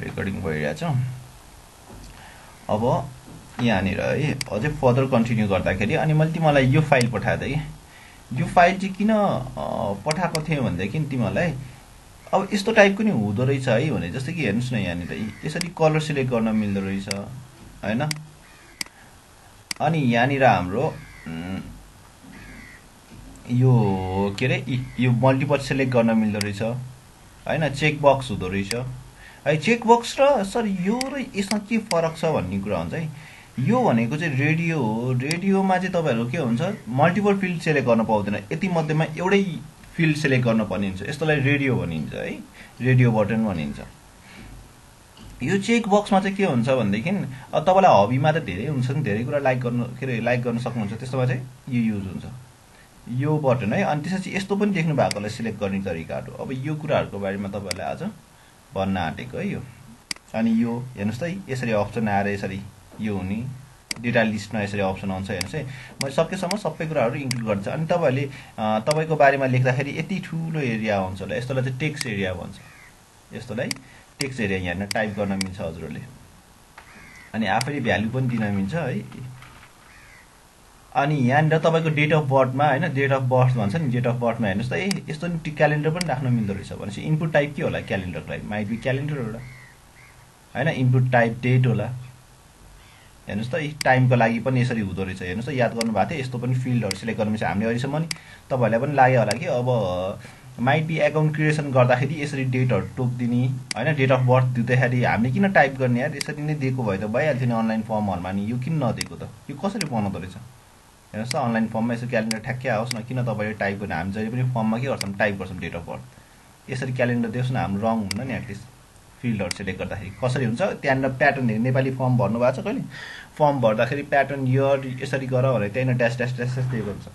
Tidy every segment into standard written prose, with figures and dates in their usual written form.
Recording भइरहेछ। अब यहाँनिर है अझै फर्दर कन्टिन्यू गर्दाखेरि अनि मैले तिमीलाई यो फाइल पठाएको थिएँ कि यो फाइल चाहिँ किन पठाएको थिएँ भनेदेखि तिमीलाई अब यस्तो टाइपको नि हुँदो रहेछ है भने जस्तै कि हेर्नुहोस् न यहाँनिर यसरी कलर सिलेक्ट गर्न मिल्दो रहेछ हैन। अनि यहाँनिर हाम्रो यो के अरे यो मल्टिपल सिलेक्ट गर्न मिल्दो रहेछ हैन। चेक बक्स हुँदो रहेछ है। चेक बक्स र सर यो र यसमा के फरक छ भन्ने कुरा हुन्छ है। यो भनेको चाहिँ रेडियो हो। रेडियोमा चाहिँ तपाईहरुको के हुन्छ मल्टिपल फिल्ड सिलेक्ट गर्न पाउँदैन, यति मध्येमा एउटै फिल्ड सिलेक्ट गर्न पर्ने हुन्छ। यस्तोलाई रेडियो भनिन्छ है, रेडियो बटन भनिन्छ। यो चेक बक्समा चाहिँ के हुन्छ भनेदेखि तपाईलाई हबीमा त धेरै हुन्छ नि, धेरै कुरा लाइक गर्न सक्नुहुन्छ, त्यस्तोमा चाहिँ यो युज हुन्छ यो बटन है। अनि त्यसपछि यस्तो पनि देख्नु भएकोलाई सिलेक्ट गर्ने तरिकाहरु। अब यो कुराहरुको बारेमा तपाईहरुलाई आज भन्न आँटेको है यो। अनि यो हेर्नुस् त यसरी अप्सन आएर यसरी यो हुने डेटा लिस्टमा यसरी अप्सन आउँछ। हेर्नुस् है मैले सकेसम्म सबै कुराहरु इन्क्लुड गर्छु। अनि तपाईहरुले तपाईको बारेमा लेख्दाखेरि यति ठूलो एरिया हुन्छ होला, यस्तोलाई चाहिँ टेक्स्ट एरिया भन्छ। यस्तोलाई टेक्स्ट एरिया यहाँ टाइप गर्न मिल्छ हजुरहरुले। अनि आफैले भ्यालु पनि दिन मिल्छ है। अनि यहाँनिर तपाईको डेट अफ बर्थमा हैन, डेट अफ बर्थ भन्छ नि, डेट अफ बर्थमा हेर्नुस् त यस्तो नि क्यालेन्डर पनि राख्न मिल्दो रहेछ। भनेपछि इनपुट टाइप के होला क्यालेन्डरको लागि, माइट बी क्यालेन्डर होला हैन। इनपुट टाइप डेट होला। हेर्नुस् त टाइमको लागि पनि यसरी हुँदो रहेछ। हेर्नुस् त याद गर्नु भएको थियो यस्तो पनि फिल्डहरु सिलेक्ट गर्न मिल्छ। हामीले अहिलेसम्म नि तपाईहरुलाई पनि लाग्यो होला कि अब माइट बी अकाउन्ट क्रिएसन गर्दाखेरि यसरी डेटहरु टोक्दिने हैन, डेट अफ बर्थ दिँदाखेरि हामीले किन टाइप गर्ने यार, यसरी नै दिएको भए त भइहाल्थ्यो नि अनलाइन फर्महरुमा। नि यो किन नदिएको त, यो कसरी बनाउँदो रहेछ। हेर्नुस् त अनलाइन फर्ममा यसो क्यालेन्डर ठ्याक्कै आओस् न, किन तपाईले टाइप गर्ने। हामी जहिले पनि फर्ममा के गर्छौं टाइप गर्छौं डेट अफ बर्थ। यसरी क्यालेन्डर दियोस् न, हाम्रो रङ हुन्न नि एटलिस्ट फिल्डहरु सिलेक्ट गर्दाखेरि। कसरी हुन्छ त्यहाँनिर प्याटर्न हेर्नु, नेपाली फर्म भर्नु भएको छ कहिले, फर्म भर्दाखेरि प्याटर्न इयर यसरी गर भने त्यहाँ ड्यास ड्यास ड्यास दिएको हुन्छ।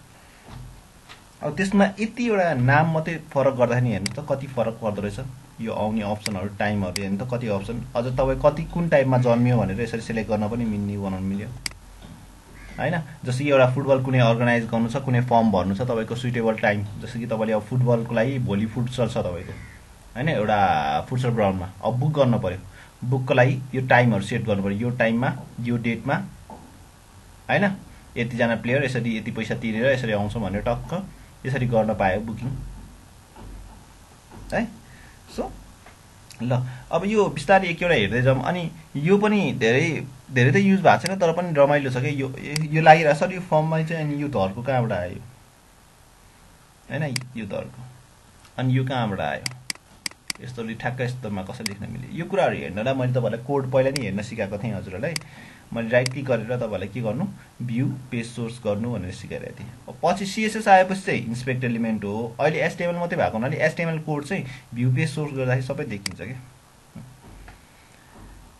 अब त्यसमा यतिवटा नाम मात्रै फरक गर्दाखेरि हेर्नुस् त कति फरक पर्दो रहेछ। यो आउने अप्सनहरु टाइमहरु हेर्नु त कति अप्सन, अझ तपाई कति कुन टाइममा जन्मियो भनेर यसरी सिलेक्ट गर्न पनि मिल्ने बनाउन मिल्यो हैन। जस्तो कि एउटा फुटबल कुनै अर्गनाइज गर्नु छ, कुनै फर्म भर्नु छ, तपाईको सुटेबल टाइम, जस्तो कि तपाईले अब फुटबलको लागि भोलि फुटसल छ तपाईको हैन एउटा फुटसल ग्राउन्डमा, अब बुक गर्न पर्यो। बुकको लागि यो टाइमहरु सेट गर्नु पर्यो, यो टाइममा यो डेटमा हैन यति जना प्लेयर यसरी यति पैसा तिरेर यसरी आउँछ भनेर टक्क यसरी गर्न पायो बुकिङ है। सो ल अब यो बिस्तारै एक एउटा हेर्दै जाउँ। अनि यो पनि धेरै त युज भएको छैन तर पनि रमाइलो छ के यो लागिरा सर यो फर्ममा चाहिँ। अनि यो धरको कहाँबाट आयो हैन, यो धरको अनि यो कहाँबाट आयो, यस्तोले ठ्याक्क यस्तोमा कसरी लेख्न मिल्यो। यो कुराहरु हेर्नलाई मैले तपाईलाई कोड पहिला नि हेर्न सिकाएको थिएँ हजुरहरुलाई। मैले राइट क्लिक गरेर तपाईलाई के गर्नु भ्यू पेज सोर्स गर्नु भनेर सिकाइरहेको थिएँ। अब पछि सीएसएस आएपछि चाहिँ इन्स्पेक्ट एलिमेन्ट हो। अहिले एचटीएमएल मात्रै भएको हुनाले एचटीएमएल कोड चाहिँ भ्यू पेज सोर्स गर्दाखेरि सबै देखिन्छ के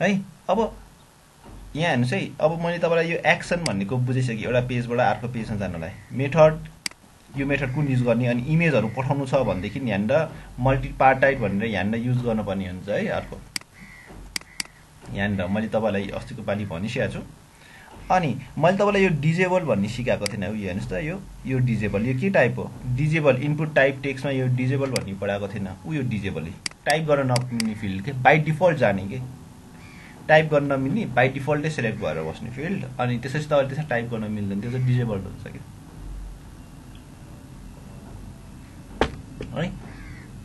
है। अब यहाँ हेर्नुस् है, अब मैले तपाईलाई यो एक्सन भन्नेको बुझिसके एउटा पेजबाट अर्को पेजमा जानलाई। मेथड यो मेथड कुन युज गर्ने, अनि इमेजहरु पठाउनु छ भनेदेखि यहाँनिर मल्टिपार्टाइट भनेर यहाँनिर युज गर्नुपर्ने हुन्छ है। अर्को यहाँनिर मैले तपाईलाई अस्तिको पालि भनिसकेको छु। अनि मैले तपाईलाई यो डिजेबल भन्ने सिकाएको थिएन। यो हेर्नुस् त यो डिजेबल यो के टाइप हो, डिजेबल इनपुट टाइप टेक्स्टमा यो डिजेबल भन्ने पढाएको थिएन। यो डिजेबल टाइप गर्न नमिल्ने फिल्ड के बाइ डिफल्ट जाने के, टाइप गर्न नमिल्ने बाइ डिफल्टै सिलेक्ट भएर बस्ने फिल्ड। अनि त्यसपछि तपाईले त्यसमा टाइप गर्न मिल्दैन, त्यो चाहिँ डिजेबल हुन्छ के है।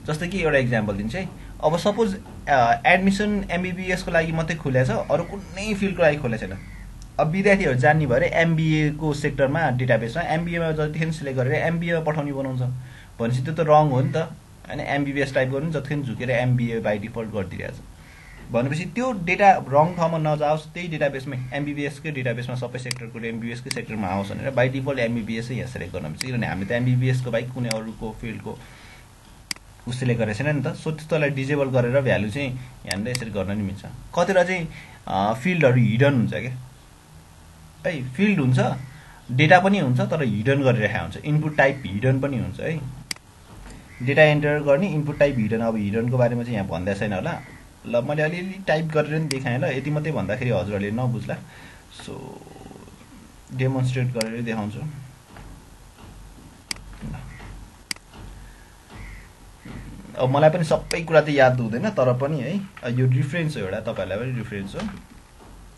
जस्तै कि एउटा एक्जाम्पल दिन्छु है। अब सपोज एडमिसन एमबीबीएस को लागि मात्रै खुलेको छ, अरु कुनै फिल्डको लागि खुलेको छैन। अब विद्यार्थीहरु जान्ने भएर एमबीए को सेक्टरमा डेटाबेसमा एमबीए मा जतिखेर सिलेक्ट गरेर एमबीए मा पठाउने बनाउँछ भनेपछि त्यो त रङ हो नि त हैन। एमबीबीएस टाइप गर्नु जतिखेर झुकेर एमबीए बाइ डिफल्ट गरिदिरहेछ भनेपछि त्यो डेटा रङ ठाउँमा नजाओस्, त्यही डेटाबेसमै एमबीबीएस कै डेटाबेसमा सबै सेक्टरको एमबीबीएस कै सेक्टरमा आओस् भनेर बाइ डिफल्ट एमबीबीएस यहाँ सिलेक्ट गर्न मिल्छ। किनभने हामीले त एमबीबीएस को बाइ कुनै अरुको फिल्डको सिलेक्ट गरेको छैन नि त। सो त्यस्तोलाई डिजेबल गरेर भ्यालु चाहिँ यहाँनिर यसरी गर्न नि मिल्छ। कतिवटा चाहिँ फिल्डहरु हिडन हुन्छ के है, फिल्ड हुन्छ डेटा पनि हुन्छ तर हिडन गरिरहेको हुन्छ। इनपुट टाइप हिडन पनि हुन्छ है, डेटा एन्टर गर्ने इनपुट टाइप हिडन। अब हिडनको बारेमा चाहिँ यहाँ भन्दै छैन होला। ल मैले अलिअलि टाइप गरेर नि देखाएँ ल, यति मात्रै भन्दाखेरि हजुरहरुले नबुझ्ला। सो डेमोन्स्ट्रेट गरेर देखाउँछु। अब मलाई पनि सबै कुरा चाहिँ याद हुँदैन तर पनि है यो रिफरेन्स हो एउटा तपाईँहरूलाई पनि रिफरेन्स हो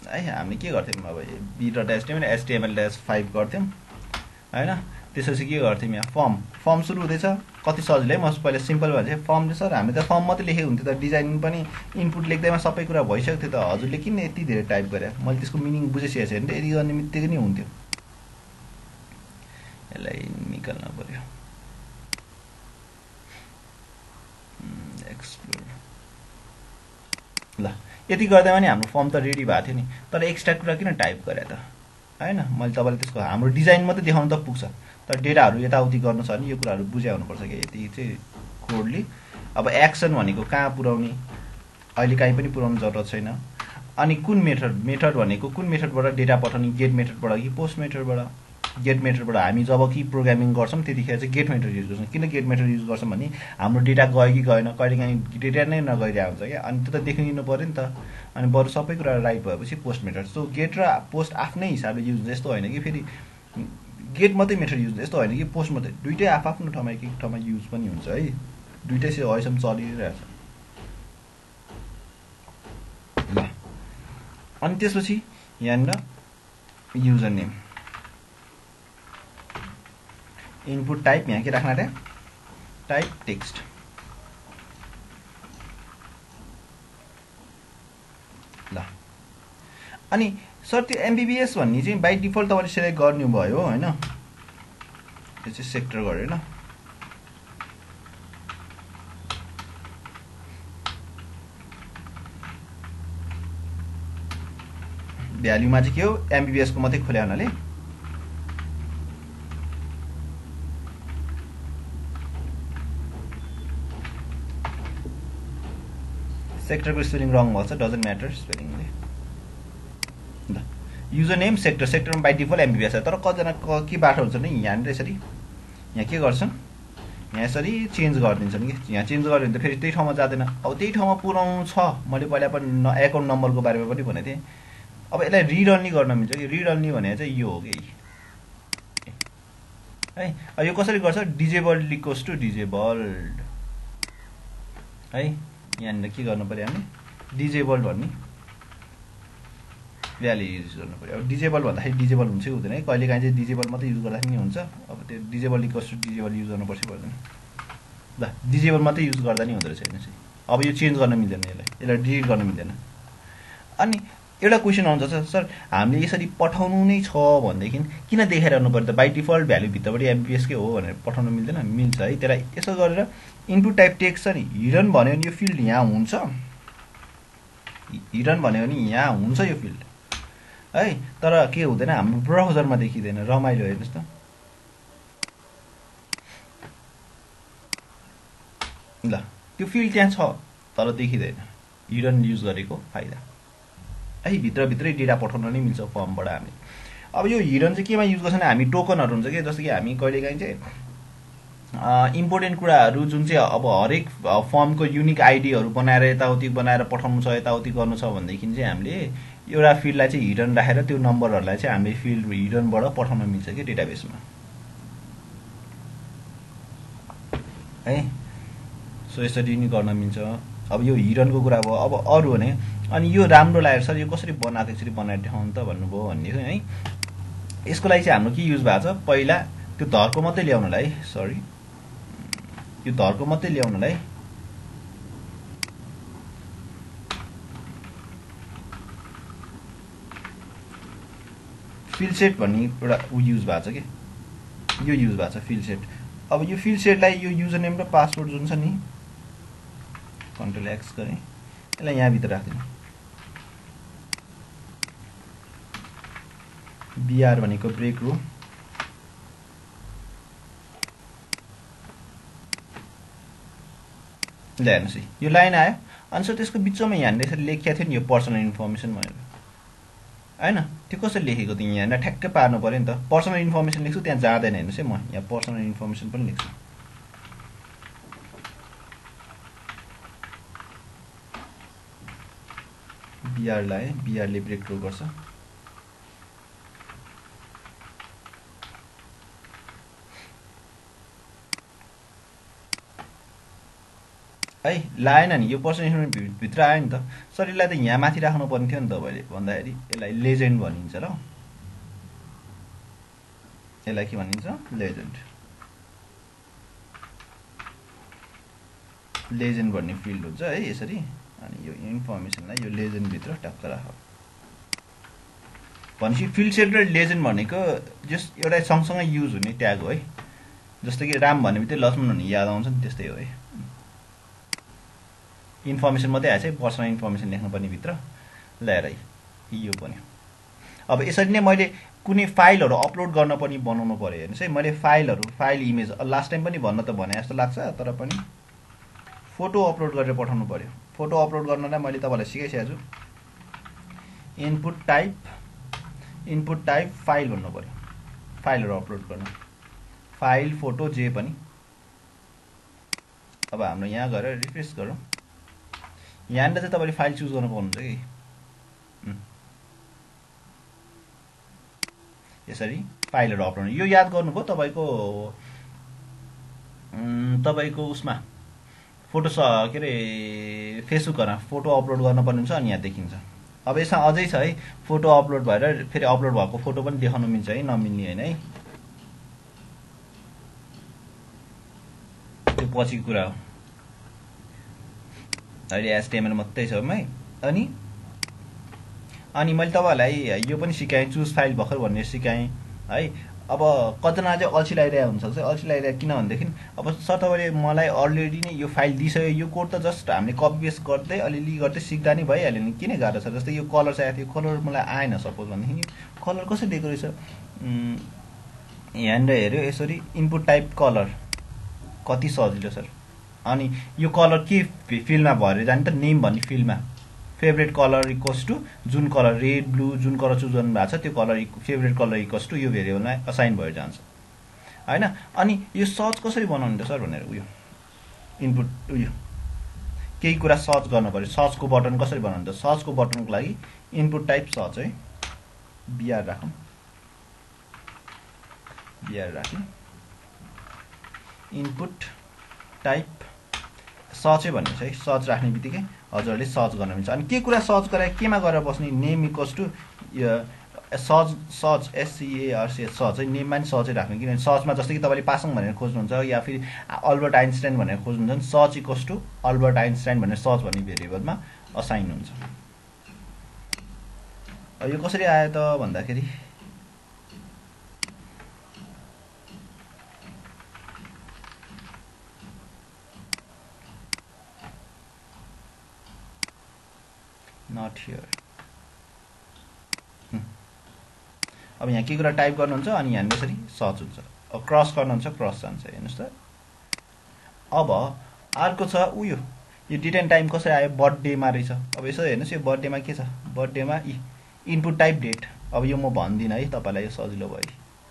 है हामी के गर्थ्यौँ अब b.html/html-5 गर्थ्यौँ हैन त्यसपछि के गर्थ्यौँ यहाँ फर्म सुरु हुँदैछ कति सजिलै म पहिला सिम्पल भन्छ फर्मले सर हामी त फर्म मात्रै लेखेको हुन्थ्यो त डिजाइन पनि इनपुट लेख्दैमा सबै कुरा भइसक्यो थियो त हजुरले किन यति धेरै टाइप गरे मैले त्यसको मिनिङ बुझिसकेको छैन यदि गर्ने बित्तिकै नै हुन्थ्यो यसलाई निकाल्न पर्यो एक्सप्लोर ल यति गर्दा पनि हाम्रो फर्म त रेडी भएको थियो नि तर एक्स्ट्रा कुरा किन टाइप गरे त हैन मैले तपाईलाई त्यसको हाम्रो डिजाइन मात्रै देखाउन त पुग्छ तर डेटाहरू यताउति गर्नु छ भने यो कुराहरू बुझ्या हुनुपर्छ कि यति चाहिँ कोडले अब एक्सन भनेको कहाँ पुर्याउने अहिले कहीँ पनि पुर्याउनु जरुरत छैन अनि कुन मेथड भनेको कुन मेथडबाट डेटा पठाउने गेट मेथडबाट कि पोस्ट मेथडबाट गेट मेथडबाट हामी जब कि प्रोग्रामिङ गर्छौँ त्यतिखेर चाहिँ गेट मेथड युज गर्छौँ किन गेट मेथड युज गर्छौँ भने हाम्रो डेटा गयो कि गएन कहिलेकाहीँ डेटा नै नगइरहेको हुन्छ क्या अनि त्यो त देखिदिनु पऱ्यो नि त अनि बरु सबै कुरा राइट भएपछि पोस्ट मेथड सो गेट र पोस्ट आफ्नै हिसाबले युज हुन्छ यस्तो होइन कि फेरि गेट मात्रै मेथड युज यस्तो होइन कि पोस्ट मात्रै दुइटै आफ्नो ठाउँमा एक एक ठाउँमा युज पनि हुन्छ है दुइटै चाहिँ अहिलेसम्म चलिरहेछ ल अनि त्यसपछि यहाँनिर युजर नेम इनपुट टाइप यहाँ के राख्न अरे टाइप टेक्स्ट ल अनि सर त्यो एमबीबीएस भन्ने चाहिँ बाइ डिफल्ट तपाईले सिलेक्ट गर्नुभयो हैन त्यो चाहिँ सेक्टर गरेन भ्यालुमा चाहिँ के हो एमबीबीएस को मात्रै खोल्या हुनाले सेक्टर को स्पेलिङ रङ भन्छ डजन्ट म्याटर स्पेलिङले ल युजर नेम सेक्टरमा बाइ डिफल्ट एमबीबीएस तर कतिजना के बाटो हुन्छ नि यहाँ यसरी यहाँ के गर्छन् यहाँ यसरी चेन्ज गरिदिन्छन् कि यहाँ चेन्ज गर्यो भने त फेरि त्यही ठाउँमा जाँदैन अब त्यही ठाउँमा पुर्याउनु छ मैले पहिला पनि एकाउन्ट नम्बरको बारेमा पनि भनेको थिएँ अब यसलाई रिड अन्ली गर्न मिल्छ कि रिड अन्ली भने चाहिँ यो हो कि है अब यो कसरी गर्छ डिजेबल्ड इक्वल्स टु डिजेबल्ड है यहाँनिर के गर्नु पर्यो हामी डिजेबल्ड भन्ने भ्यालु युज गर्नु पर्यो अब डिजेबल भन्दाखेरि डिजेबल हुन्छ कि हुँदैन है कहिलेकाहीँ चाहिँ डिजेबल मात्रै युज गर्दा नि हुन्छ अब त्यो disable equals to disable use गर्नुपर्छ पर्दैन ल डिजेबल मात्रै युज गर्दा नि हुँदो रहेछ हेर्नुहोस् अब यो चेन्ज गर्न मिल्दैन यसलाई डिलिट गर्न मिल्दैन अनि एउटा क्वेसन आउँछ सर हामीले यसरी पठाउनु नै छ भनेदेखि किन देखाइरहनु पर्यो त बाइ डिफल्ट भ्यालु भित्रबाट एमबीएस के हो भनेर पठाउनु मिल्दैन मिल्छ है त्यसलाई यसो गरेर इनपुट टाइप टेक्स्ट छ नि हिडन भन्यो भने यो फिल्ड यहाँ हुन्छ हिडन भन्यो भने यहाँ हुन्छ यो फिल्ड है तर के हुँदैन हाम्रो ब्राउजरमा देखिँदैन रमाइलो हेर्नुहोस् त ल त्यो फिल्ड त्यहाँ छ तर देखिँदैन हिडन युज गरेको फाइदा है भित्रभित्रै डेटा पठाउन नै मिल्छ फर्मबाट हामी अब यो हिडन चाहिँ केमा युज गर्छ भने हामी टोकनहरू हुन्छ कि जस्तो कि हामी कहिलेकाहीँ चाहिँ इम्पोर्टेन्ट कुराहरू जुन चाहिँ अब हरेक फर्मको युनिक आइडीहरू बनाएर यताउति बनाएर पठाउनु छ यताउति गर्नु छ भनेदेखि चाहिँ हामीले एउटा फिल्डलाई चाहिँ हिडन राखेर त्यो नम्बरहरूलाई चाहिँ हामीले फिल्ड हिडनबाट पठाउन मिल्छ कि डेटाबेसमा है सो यसरी नि गर्न मिल्छ अब यो हिडनको कुरा भयो अब अरू भने अनि यो राम्रो लागेको सर यो कसरी बनाएको यसरी बनाएर देखाउनु त भन्नुभयो भन्ने है यसको लागि चाहिँ हाम्रो के युज भएको छ पहिला त्यो धर्को मात्रै ल्याउनलाई सरी यो धर्को मात्रै ल्याउनलाई फिल्ड सेट भन्ने एउटा युज भएको छ कि यो युज भएको छ फिल्ड सेट अब यो फिल्ड सेटलाई यो युजर नेम र पासवर्ड जुन छ नि कन्ट्रोल एक्स गरेँ यसलाई यहाँ भित्र राख्दिनु बीआर भनेको ब्रेक रो ल हेर्नुहोस् यो लाइन आयो अनि सो त्यसको बिचमा यहाँनिर यसरी लेखिएको थियो नि यो पर्सनल इन्फर्मेसन भनेर हैन त्यो कसरी लेखेको थिएँ यहाँ ठ्याक्कै पार्नु पर्यो नि त पर्सनल इन्फर्मेसन लेख्छु त्यहाँ जाँदैन हेर्नुहोस् है म यहाँ पर्सनल इन्फर्मेसन पनि लेख्छु बीआरलाई बीआरले ब्रेक रो गर्छ है लाएन नि, यो पर्सनल इन्फर्मेसन भित्र आयो नि त। सर यसलाई त यहाँ माथि राख्नु पर्ने थियो नि तपाईँले भन्दाखेरि यसलाई लेजेन्ड भनिन्छ ल। यसलाई के भनिन्छ? लेजेन्ड। लेजेन्ड भन्ने फिल्ड हुन्छ है यसरी। अनि यो इन्फर्मेसनलाई यो लेजेन्ड भित्र टक्क राख। भनेपछि फिल्ड सेट र लेजेन्ड भनेको जस्ट एउटा सँगसँगै युज हुने ट्याग हो है। जस्तै कि राम भन्ने बित्तिकै लक्ष्मण भन्ने याद आउँछ नि, त्यस्तै हो है। इन्फर्मेसन मात्रै आएछ है, पर्सनल इन्फर्मेसन लेख्नुपर्ने भित्र ल्याएर यो पनि। अब यसरी नै मैले कुनै फाइलहरू अपलोड गर्न पनि बनाउनु पर्यो। हेर्नुहोस् है, मैले फाइल इमेज लास्ट टाइम पनि भन्न त भने जस्तो लाग्छ, तर पनि फोटो अपलोड गरेर पठाउनु पर्यो। फोटो अपलोड गर्नलाई मैले तपाईँलाई सिकाइसकेको छु। इनपुट टाइप फाइल भन्नु पर्यो, फाइलहरू अपलोड गर्न, फाइल फोटो जे पनि। अब हाम्रो यहाँ गएर रिफ्रेस गरौँ। यहाँनिर चाहिँ तपाईँले फाइल चुज गर्नु पाउनुहुन्छ कि यसरी फाइलहरू अपलोड। यो याद गर्नुभयो तपाईँको उसमा फोटो के अरे फेसबुकमा फोटो अपलोड गर्नुपर्ने हुन्छ अनि यहाँ देखिन्छ। अब यसमा अझै छ है, फोटो अपलोड भएर फेरि अपलोड भएको फोटो पनि देखाउनु मिल्छ है, नमिल्ने होइन है, त्यो पछिको कुरा हो। अहिले HTML मात्रै छ है। अनि मैले तपाईँहरूलाई यो पनि सिकाएँ, चुज फाइल भर्खर भनेर सिकाएँ है। अब कतिजना चाहिँ अल्छी लागिरहेको हुनसक्छ। अल्छी लागिरहेको किन भनेदेखि अब सर तपाईँले मलाई अलरेडी नै यो फाइल दिइसक्यो, यो कोड त जस्ट हामीले कपी पेस्ट गर्दै अलिअलि गर्दै सिक्दा नै भइहाल्यो नि, किन गाह्रो छ। जस्तै यो कलर चाहिएको थियो, कलर मलाई आएन सपोज भनेदेखि कलर कसरी दिएको रहेछ, यहाँनिर हेऱ्यो यसरी इनपुट टाइप कलर, कति सजिलो सर। अनि यो कलर के फिल्डमा भरेर जाने त, नेम भन्ने फिल्डमा फेभरेट कलर इक्वल्स टु जुन कलर रेड ब्लू जुन कलर चुज गर्नु भएको छ त्यो colour favourite colour equals to यो भेरिएबलमा असाइन भएर जान्छ हैन। अनि यो सर्च कसरी बनाउने त सर भनेर उयो इनपुट उयो केही कुरा सर्च गर्न पर्यो, सर्चको बटन कसरी बनाउने त। सर्चको बटनको लागि इनपुट टाइप सर्च है, बिआर राखौँ, बिआर राखेँ, इनपुट टाइप सर्चै भन्ने छ है। सर्च राख्ने बित्तिकै हजुरहरूले सर्च गर्न मिल्छ। अनि के कुरा सर्च गरे केमा गएर बस्ने, name equals to search SCARC search है, नेममा नि सर्चै राख्ने। किनभने सर्चमा जस्तै कि तपाईँले पासङ भनेर खोज्नुहुन्छ या फेरि अल्बर्ट आइन्स्टाइन भनेर खोज्नुहुन्छ, search equals to Albert Einstein भनेर सर्च भन्ने भेरिएबलमा असाइन हुन्छ। यो कसरी आयो त भन्दाखेरि नट हियर। अब यहाँ के कुरा टाइप गर्नुहुन्छ अनि यहाँ यसरी सर्च हुन्छ। अब क्रस गर्नुहुन्छ क्रस जान्छ, हेर्नुहोस् त। अब अर्को छ उयो यो डेट एन्ड टाइम कसरी आयो, बर्थडेमा रहेछ। अब यसो हेर्नुहोस् यो बर्थडेमा के छ, बर्थडेमा इनपुट टाइप डेट। अब यो म भन्दिनँ है तपाईँलाई, यो सजिलो भयो।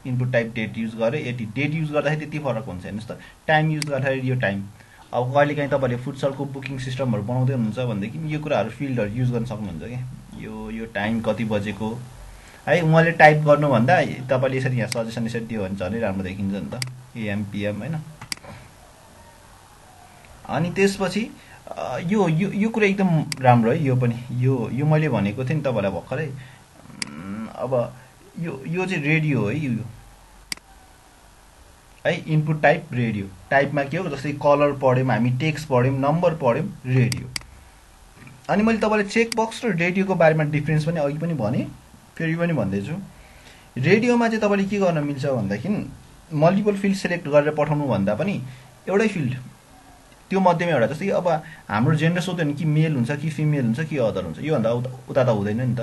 इनपुट टाइप डेट युज गरेँ, यति डेट युज गर्दाखेरि त्यति फरक हुन्छ। हेर्नुहोस् त, टाइम युज गर्दाखेरि यो टाइम। अब कहिलेकाहीँ तपाईँले फुटसलको बुकिङ सिस्टमहरू बनाउँदै हुनुहुन्छ भनेदेखि यो कुराहरू फिल्डहरू युज गर्न सक्नुहुन्छ क्या। यो टाइम कति बजेको है, उहाँले टाइप गर्नुभन्दा तपाईँले यसरी यहाँ सजेसन यसरी दियो भने झनै राम्रो देखिन्छ नि त, AM PM होइन। अनि त्यसपछि यो कुरा एकदम राम्रो है, यो पनि यो मैले भनेको थिएँ नि तपाईँलाई भर्खरै। अब यो चाहिँ रेडियो है, यो है इनपुट टाइप रेडियो। टाइपमा के हो, जस्तै कलर पढ्यौँ हामी, टेक्स्ट पढ्यौँ, नम्बर पढ्यौँ, रेडियो। अनि मैले तपाईँलाई चेक बक्स र रेडियोको बारेमा डिफ्रेन्स पनि अघि पनि भने, फेरि पनि भन्दैछु। रेडियोमा चाहिँ तपाईँले के गर्न मिल्छ भन्दाखेरि मल्टिपल फिल्ड सेलेक्ट गरेर पठाउनु भन्दा पनि एउटै फिल्ड त्यो मध्येमा एउटा, जस्तै कि अब हाम्रो जेन्डर सोध्यो भने कि मेल हुन्छ कि फिमेल हुन्छ कि अदर हुन्छ, योभन्दा उता त हुँदैन नि त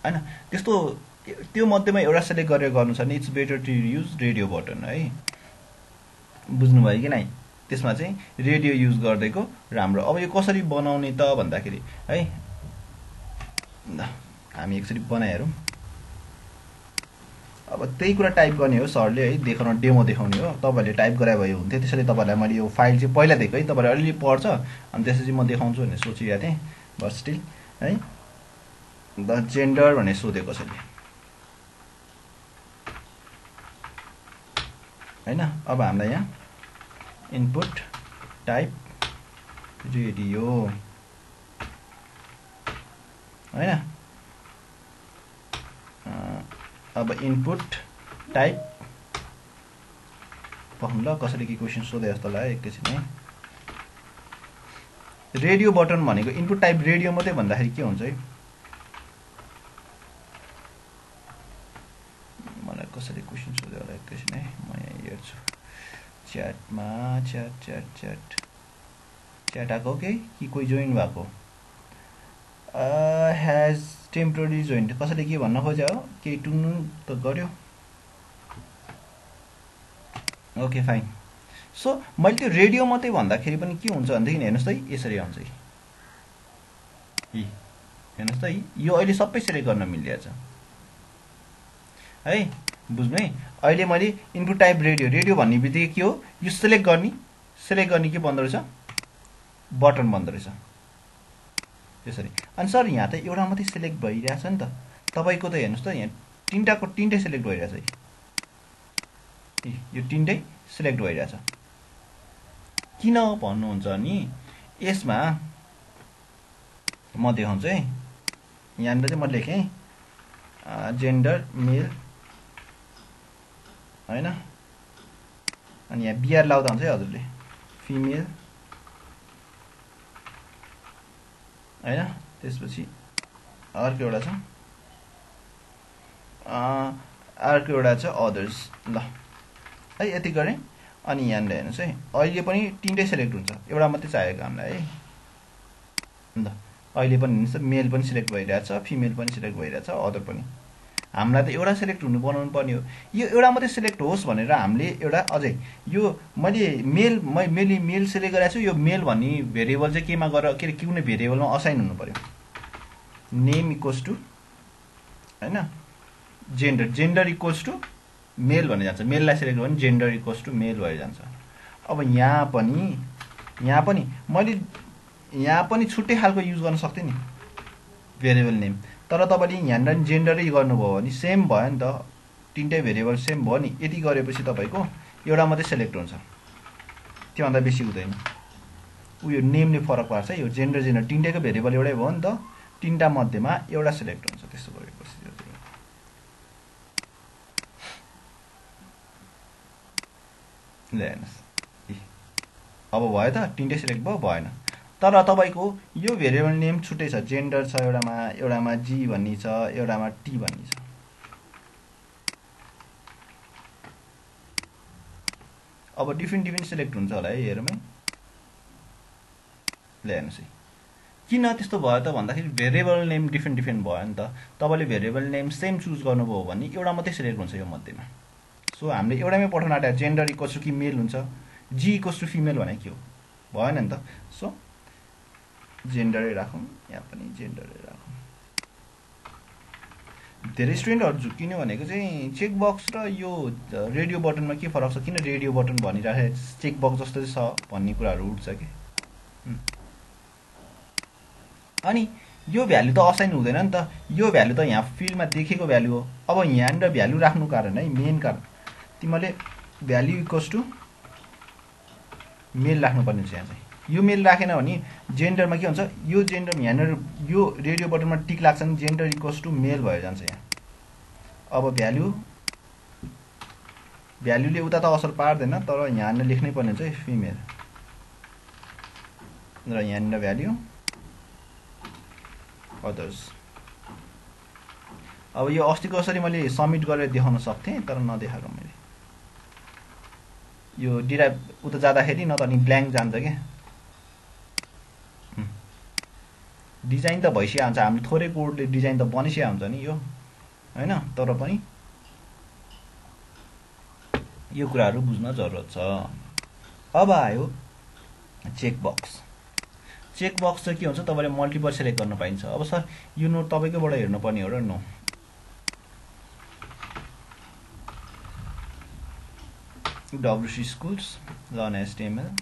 होइन। त्यस्तो त्यो मध्येमा एउटा सेलेक्ट गरेर गर्नु छ भने it's better to use radio button है, बुझ्नुभयो कि नै। त्यसमा चाहिँ रेडियो युज गरिदिएको राम्रो। अब यो कसरी बनाउने त भन्दाखेरि है, हामी एकचोटि बनाइहेरौँ। अब त्यही कुरा टाइप गर्ने हो सरले है, देखाउन डेमो देखाउने हो। तपाईँहरूले टाइप गराए भए हुन्थ्यो। त्यसैले तपाईँहरूलाई मैले यो फाइल चाहिँ पहिला दिएको है, तपाईँले अलिअलि पढ्छ अनि त्यसपछि म देखाउँछु भनेर सोचिरहेको थिएँ। बट स्टिल है द जेन्डर भनेर सोधेको कसैले होइन। अब हामीलाई यहाँ इनपुट टाइप रेडियो हैन। अब इनपुट टाइप पढौँ ल कसरी के क्वेशन सोधे जस्तो लाग्यो एकैछिन है। रेडियो बटन भनेको इनपुट टाइप रेडियो मात्रै भन्दाखेरि के हुन्छ है, मलाई कसरी क्वेशन सोध्यो होला एकैछिन है, म यहाँ हेर्छु च्याटमा। च्याट आएको कि कोही जोइन भएको हैज टेम्पोररी जोइन कसैले के भन्न खोज्यो हो, केही टुङ्नु त गर्यो। Okay fine. सो मैले त्यो रेडियो मात्रै भन्दाखेरि पनि के हुन्छ भनेदेखि हेर्नुहोस् त यसरी आउँछ हेर्नुहोस् त यो अहिले सबै सेलेक्ट गर्न मिलिरहेछ है, बुझ्नु है। अहिले मैले इनपुट टाइप रेडियो भन्ने बित्तिकै के हो, यो सेलेक्ट गर्ने के बन्दो रहेछ, बटन बन्दो रहेछ त्यसरी। अनि सर यहाँ त एउटा मात्रै सेलेक्ट भइरहेछ नि त, तपाईँको त हेर्नुहोस् त यहाँ तीनटै सेलेक्ट भइरहेछ है, यो तीनटै सेलेक्ट भइरहेछ। किन भन्नुहुन्छ नि यसमा म देखाउँछु है, यहाँनिर चाहिँ म लेखेँ जेन्डर मेल हैन, अनि यहाँ बिआर लाउँदा हुन्छ है हजुरले, फिमेल हैन। त्यसपछि अर्को एउटा छ अदर्स ल है, यति गरेँ। अनि यहाँनिर हेर्नुहोस् है अहिले पनि तीनटै सेलेक्ट हुन्छ, एउटा मात्रै चाहिएको हामीलाई है ल। अहिले पनि हेर्नुहोस् त मेल पनि सिलेक्ट भइरहेछ, फिमेल पनि सिलेक्ट भइरहेछ, अदर पनि। हामीलाई त एउटा सेलेक्ट हुनु बनाउनु पर्ने हो, यो एउटा मात्रै सेलेक्ट होस् भनेर हामीले एउटा अझै यो मैले मेल सेलेक्ट गरेको छु, यो मेल भन्ने भेरिएबल चाहिँ केमा गरेर के कुनै भेरिएबलमा असाइन हुनु पर्यो, नेम इक्वल्स टु हैन जेन्डर इक्वल्स टु मेल भनेर जान्छ, मेललाई सेलेक्ट गर्यो भने जेन्डर इक्वल्स टु मेल भएर जान्छ। अब यहाँ पनि मैले यहाँ पनि छुट्टै खालको युज गर्न सक्थेँ नि भेरिएबल नेम, तर तपाईँले यहाँनिर जेन्डरै गर्नुभयो भने सेम भयो नि त, तीनटै भेरिएबल सेम भयो नि। यति गरेपछि तपाईँको एउटा मात्रै सेलेक्ट हुन्छ, त्योभन्दा बेसी हुँदैन। उयो नेमले फरक पार्छ, यो जेन्डर तीनटैको भेरिएबल एउटै भयो नि त, तीनटा मध्येमा एउटा सेलेक्ट हुन्छ त्यस्तो गरेपछि। ल हेर्नुहोस् अब भयो त, तीनटै सेलेक्ट भयो, भएन। तर तपाईँको यो भेरिएबल नेम छुट्टै छ, जेन्डर छ एउटामा जी भन्ने छ, एउटामा टी भन्ने छ। अब डिफ्रेन्ट सेलेक्ट हुन्छ होला है, हेरौँ है। ल हेर्नुहोस् है किन त्यस्तो भयो त भन्दाखेरि भेरिएबल नेम डिफ्रेन्ट भयो नि त। तपाईँले भेरिएबल नेम सेम चुज गर्नुभयो भने एउटा मात्रै सेलेक्ट हुन्छ यो मध्येमा। सो हामीले एउटामै पठाउन आँटेको जेन्डर इक्वल्स टु कि मेल हुन्छ, जी इक्वल्स टु फिमेल भने के हो, भएन नि त। सो जेन्डरै राखौँ, यहाँ पनि जेन्डरै राखौँ। धेरै स्टुडेन्टहरू झुक्किने भनेको चाहिँ चेकबक्स र यो रेडियो बटनमा के फरक छ, किन रेडियो बटन भनिराखेको चेकबक्स जस्तो छ भन्ने कुराहरू उठ्छ कि। अनि यो भ्यालु त असाइन हुँदैन नि त, यो भ्यालु त यहाँ फिल्डमा देखेको भ्यालु हो। अब यहाँनिर भ्यालु राख्नु कारण है, मेन कारण तिमीले भ्यालु इक्वल्स टु मेल राख्नुपर्ने छ। यहाँ चाहिँ यो मेल राखेन भने जेन्डरमा के हुन्छ, यो जेन्डर यहाँनिर यो रेडियो बटनमा टिक लाग्छ नि, जेन्डर इक्वल्स टु मेल भएर जान्छ यहाँ। अब भ्यालुले उता त असर पार्दैन, तर यहाँनिर लेख्नै पर्ने हुन्छ है फिमेल, र यहाँनिर भ्यालु अदर्स। अब यो अस्ति कसरी मैले सबमिट गरेर देखाउन सक्थेँ, तर नदेखाएको मैले। यो डिराइभ उता जाँदाखेरि न त अनि ब्ल्याङ्क जान्छ क्या, डिजाइन त भइसकेको हुन्छ, हामीले थोरै कोडले डिजाइन त बनिसकेको हुन्छ नि यो हैन। तर पनि यो कुराहरू बुझ्न जरुरत छ। अब आयो चेकबक्स। चेकबक्स चाहिँ के हुन्छ, तपाईँले मल्टिपल सेलेक्ट गर्न पाइन्छ। अब सर यो नोट तपाईँकैबाट हेर्नुपर्ने हो र नो, WC स्कुल्स लर्न HTML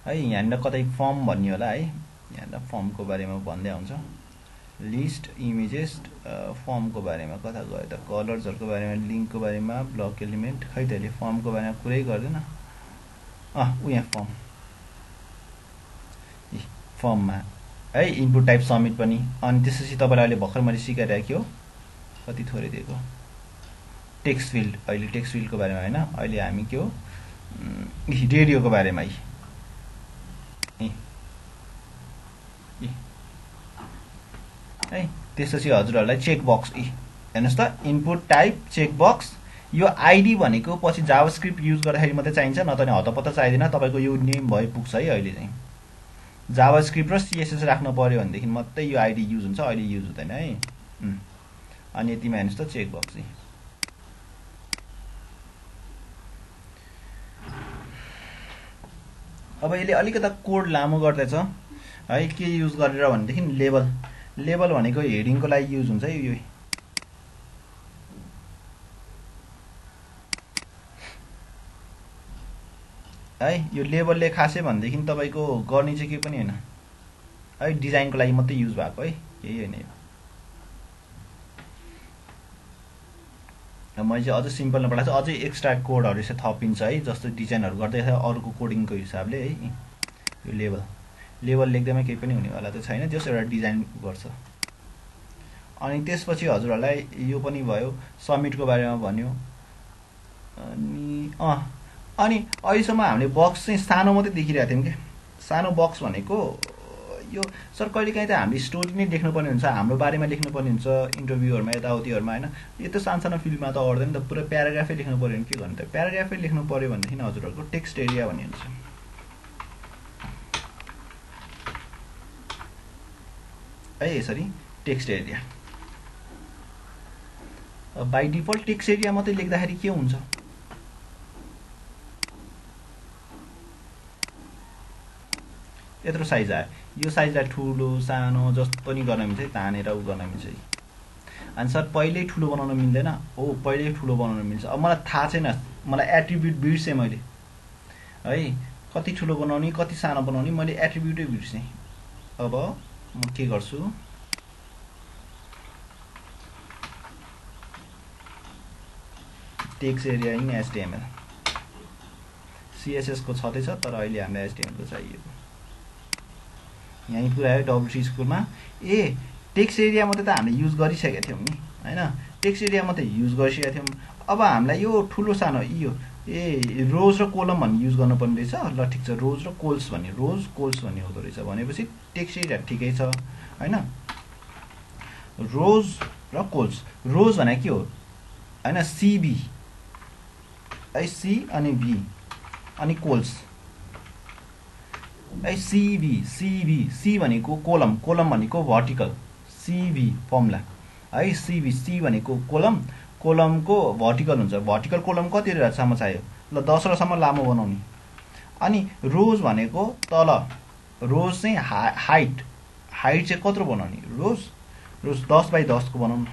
है। यहाँनिर कतै फर्म भन्ने होला है, यहाँनिर फर्मको बारेमा भन्दै आउँछ, लिस्ट इमेजेस फर्मको बारेमा कथा गयो त, कलर्सहरूको बारेमा, लिङ्कको बारेमा, ब्लक एलिमेन्ट, खै त अहिले फर्मको बारेमा कुरै गर्दैन। ऊ यहाँ फर्म फर्ममा है इनपुट टाइप सब्मिट पनि अनि त्यसपछि तपाईलाई अहिले भर्खर मैले सिकाइरहेको हो कति थोरै दिएको टेक्स्ट फिल्ड अहिले टेक्स्ट फिल्डको बारेमा हैन अहिले हामी के हो रेडियोको बारेमा है त्यसपछि हजुरहरुलाई चेक बक्स हेर्नुस् त इनपुट टाइप चेक बक्स यो आईडी भनेको पछि जावास्क्रिप्ट युज गर्दाखेरि मात्रै चाहिन्छ नत्र नि हतपत चाहिदैन तपाईको यो नेम भइ पुग्छ है अहिले चाहिँ जावास्क्रिप्ट र सीएसएस राख्न पर्यो भनेदेखि मात्रै यो आईडी युज हुन्छ अहिले युज हुँदैन है अनि यतिमा हेर्नुस् त चेक बक्स अब यसले अलिकता कोड लामो गर्दैछ है के युज गरेर भनेदेखि लेबल भनेको हेडिङको लागि युज हुन्छ यो है यो लेबलले खासै भनेदेखि तपाईको गर्ने चाहिँ के पनि हैन है डिजाइनको लागि मात्रै युज भएको है केही हैन यो मैले चाहिँ अझ सिम्पल नपढाएको छु अझै एक्स्ट्रा कोडहरु चाहिँ थपिन्छ है जस्तो डिजाइनहरु गर्दै अरुको कोडिङको हिसाबले है यो लेबल लेख्दैमा केही पनि हुनेवाला त छैन जस एउटा डिजाइन गर्छ अनि त्यसपछि हजुरहरुलाई यो पनि भयो सबमिटको बारेमा भन्यो अनि अहिलेसम्म हामीले बक्स चाहिँ सानो मात्रै देखिरहेको थियौं के सानो बक्स भनेको यो सर कहिलेकाहीँ त हामीले स्टोरी नै लेख्नुपर्ने हुन्छ हाम्रो बारेमा लेख्नुपर्ने हुन्छ इन्टरभ्यूहरुमा यताउतिहरुमा हैन यो त सानो फिल्डमा त अड्दैन त पुरा प्याराग्राफै लेख्नु पर्यो भने के गर्ने त प्याराग्राफै लेख्नु पर्यो भनेदेखि हजुरहरुको टेक्स्ट एरिया भन्ने हुन्छ है यसरी text area by default text area मात्रै लेख्दाखेरि के हुन्छ यत्रो साइज आयो यो साइजलाई ठुलो सानो जस्तो नि गर्न मिल्छ तानेर उ गर्न मिल्छ अनि सर पहिल्यै ठुलो बनाउन मिल्दैन हो पहिल्यै ठुलो बनाउन मिल्छ अब मलाई थाहा छैन मलाई एट्रिब्युट बिर्से मैले है कति ठुलो बनाउने कति सानो बनाउने मैले एट्रिब्युटै बिर्से अब म के गर्छु text area in HTML CSS को छदै छ तर अहिले हामीलाई एचटीएमएल को चाहिएको यही पुऱ्यायो डब्ल्युसी स्कुलमा टेक्स्ट एरिया मात्रै त हामीले युज गरिसकेका थियौं नि हैन टेक्स्ट एरिया मात्रै युज गरिसकेका थियौं अब हामीलाई यो ठुलो सानो यो रोज र कोलम भन्ने युज गर्नुपर्ने रहेछ ल ठीक छ रोज र कोल्स भन्ने हुँदो रहेछ भनेपछि टेक्स्ट एरिया ठिकै छ हैन रोज र कोल्स रोज भने के हो हैन सीबी है सी अनि बी अनि कोल्स है सी भनेको कोलम भनेको भर्टिकल सीबी फर्मुला है सीबी सी भनेको कोलमको भर्टिकल हुन्छ भर्टिकल कोलम कति सम्म चाहियो ल 10 सम्म लामो बनाउने अनि रोज भनेको तल रोज चाहिँ हाइट चाहिँ कत्रो बनाउने रोज 10 बाइ 10 को बनाउनु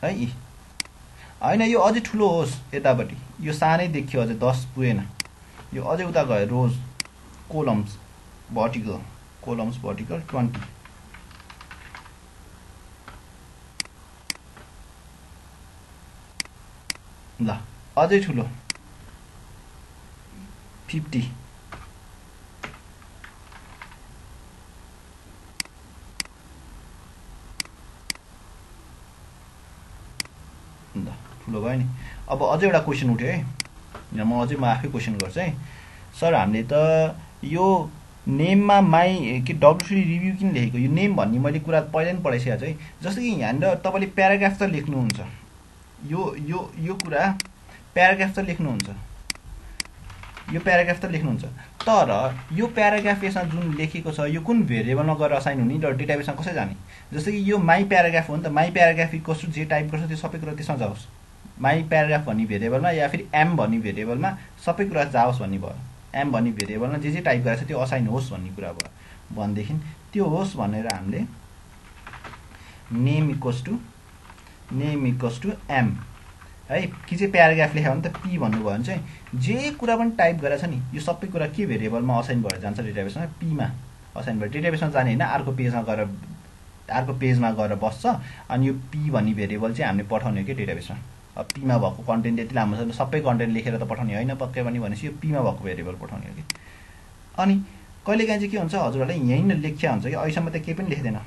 है हैन यो अझै ठुलो होस् यतापट्टि यो सानै देखियो अझै 10 पुगेन यो अझै उता गयो रोज कोलम्स भर्टिकल 20 ल अझै ठुलो 50 ल ठुलो भयो नि अब अझै एउटा क्वेशन उठ्यो है म आफै क्वेशन गर्छु है सर हामीले त यो नेममा माई के डब्ल्युसी रिभ्यू किन लेखेको यो नेम भन्ने मैले कुरा पहिला नि पढाइसकेको छु है जस्तो कि यहाँनिर तपाईले प्याराग्राफ त लेख्नुहुन्छ यो कुरा प्याराग्राफ त लेख्नुहुन्छ तर यो प्याराग्राफ यसमा जुन लेखेको छ यो कुन भेरिएबलमा गएर असाइन हुने र डेटाबेसमा कसरी जाने जस्तो कि यो माई प्याराग्राफ हो नि त माई प्याराग्राफ इक्वल्स टु जे टाइप गर्छ त्यो सबै कुरा त्यसमा जाओस् माई प्याराग्राफ भन्ने भेरिएबलमा या फेरि एम भन्ने भेरिएबलमा सबै कुरा जाओस् भन्ने भयो एम भन्ने भेरिएबलमा जे टाइप गरेछ त्यो असाइन होस् भन्ने कुरा भयो भनेदेखि त्यो होस् भनेर हामीले नेम इक्वल्स टु एम है कि चाहिँ प्याराग्राफ लेख्यो भने त पी भन्नुभयो भने चाहिँ जे कुरा पनि टाइप गरेछ नि यो सबै कुरा के भेरिएबलमा असाइन भएर जान्छ डेटाबेसमा पीमा असाइन भएर डेटाबेसमा जाने हैन अर्को पेजमा गएर बस्छ अनि यो पी भन्ने भेरिएबल चाहिँ हामीले पठाउने के डेटाबेसमा पीमा भएको कन्टेन्ट यति लामो छ सबै कन्टेन्ट लेखेर त पठाउने होइन पक्कै पनि भनेपछि यो पीमा भएको भेरिएबल पठाउने हो कि। अनि कहिलेकाहीँ चाहिँ के हुन्छ हजुरहरूले यहीँ नै लेख्या हुन्छ कि अहिलेसम्म त केही पनि लेख्दैन।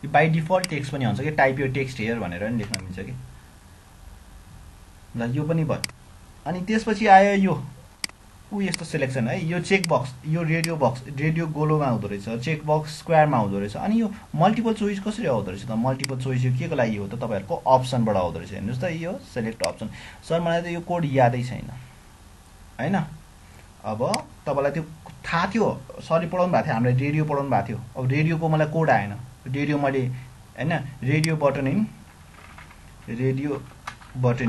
बाई डिफल्ट टेक्स्ट पनि हुन्छ कि टाइप यो टेक्स्ट हेयर भनेर पनि लेख्न मिल्छ कि। ल यो पनि भयो। अनि त्यसपछि आयो यो यस्तो सिलेक्सन है, यो चेक बक्स, यो रेडियो गोलोमा हुँदो रहेछ, चेक बक्स स्क्वायरमा हुँदो रहेछ। अनि यो मल्टिपल चोइस कसरी आउँदो रहेछ त? मल्टिपल चोइस यो के को लागि हो त? तपाईँहरूको अप्सनबाट आउँदो रहेछ। हेर्नुहोस् त यो सेलेक्ट अप्सन। सर मलाई त यो कोड यादै छैन होइन। अब तपाईँलाई त्यो थाहा थियो, सरले पढाउनु भएको थियो, हामीलाई रेडियो पढाउनु भएको थियो। अब रेडियोको मलाई कोड आएन, रेडियो मैले होइन रेडियो बटन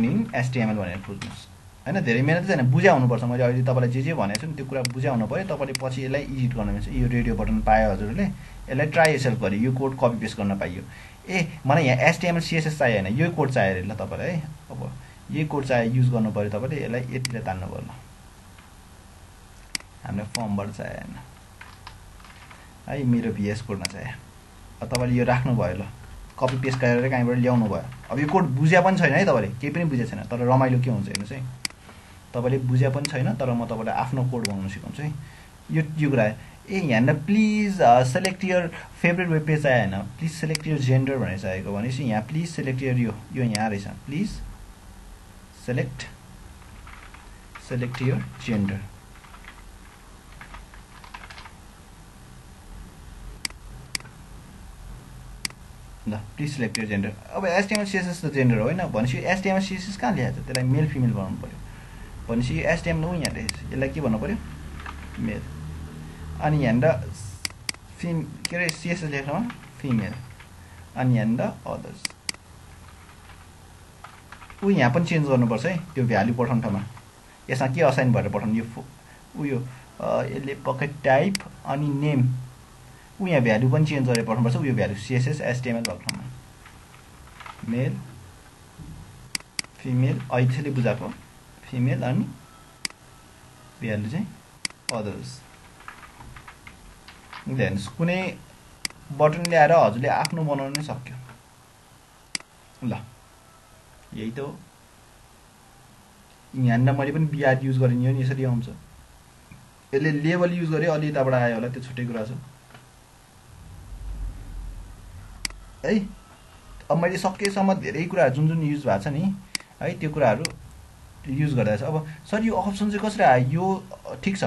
इन एचटीएमएल भनेर खोज्नुहोस् होइन। धेरै मेहनत छैन, बुझा हुनुपर्छ। मैले अहिले तपाईँलाई जे भनेको छु नि त्यो कुरा बुझा हुनु पऱ्यो। तपाईँले पछि यसलाई एडिट गर्न मिल्छ। यो रेडियो बटन पायो हजुरले, यसलाई ट्राई एसेल्फ गऱ्यो, यो कोड कपी पेस्ट गर्न पाइयो। मलाई यहाँ एचटीएमएल सीएसएस चाहियो होइन, यो कोड चाहियो अरे। ल तपाईँलाई है अब यही कोड चाहियो, युज गर्नु पऱ्यो तपाईँले। यसलाई यतिलाई तान्नु पर्यो। हामीलाई फर्मबाट चाहियो होइन है, मेरो भिएस कोडमा चाहियो। तपाईँले यो राख्नुभयो, ल कपी पेस्ट गरेर कहीँबाट ल्याउनु भयो। अब यो कोड बुझ्या पनि छैन है, तपाईँले केही पनि बुझेको छैन, तर रमाइलो के हुन्छ हेर्नुहोस् है। तपाईँले बुझ्या पनि छैन तर म तपाईँलाई आफ्नो कोड बनाउनु सिकाउँछु है। यो कुरा यहाँनिर please select your favourite web page आयो होइन, प्लिज सेलेक्ट यर जेन्डर भनेर चाहिएको। भनेपछि यहाँ प्लिज सेलेक्ट यर यो यहाँ रहेछ, प्लिज सेलेक्ट यर जेन्डर। ल प्लिज सेलेक्ट यर जेन्डर। अब एचटीएमएल सीएसएस त जेन्डर होइन भनेपछि एचटीएमएल सीएसएस कहाँ ल्याएको छ? त्यसलाई मेल फिमेल बनाउनु पऱ्यो। भनेपछि यो एचटीएमएल यहाँ रहेछ, यसलाई के भन्नु पऱ्यो? मेल। अनि यहाँनिर के अरे सीएसएस लेख्नमा फिमेल। अनि यहाँनिर अदर्स यहाँ पनि चेन्ज गर्नुपर्छ है, त्यो भ्याल्यु पठाउने ठाउँमा यसमा के असाइन भएर पठाउनु। यो यसले पकेट टाइप अनि नेम यहाँ भ्याल्यु पनि चेन्ज गरेर पठाउनुपर्छ। यो भ्याल्यु सीएसएस एचटीएमएल भएको ठाउँमा मेल फिमेल अहिले बुझाएको फिमेल अनि भ्याल्यु चाहिँ अदर्स। हेर्नुहोस् कुनै बटन ल्याएर हजुरले आफ्नो बनाउन नै सक्यो। ल यही त हो। यहाँनिर मैले पनि बिआर युज गरेँ, यो नि यसरी आउँछ। यसले लेबल युज गऱ्यो, अलि यताबाट आयो होला, त्यो छुट्टै कुरा छ है। अब मैले सकेसम्म धेरै कुराहरू जुन युज भएको छ नि है, त्यो कुराहरू युज गर्दैछ। अब सर यो अप्सन चाहिँ कसरी आयो? यो ठिक छ,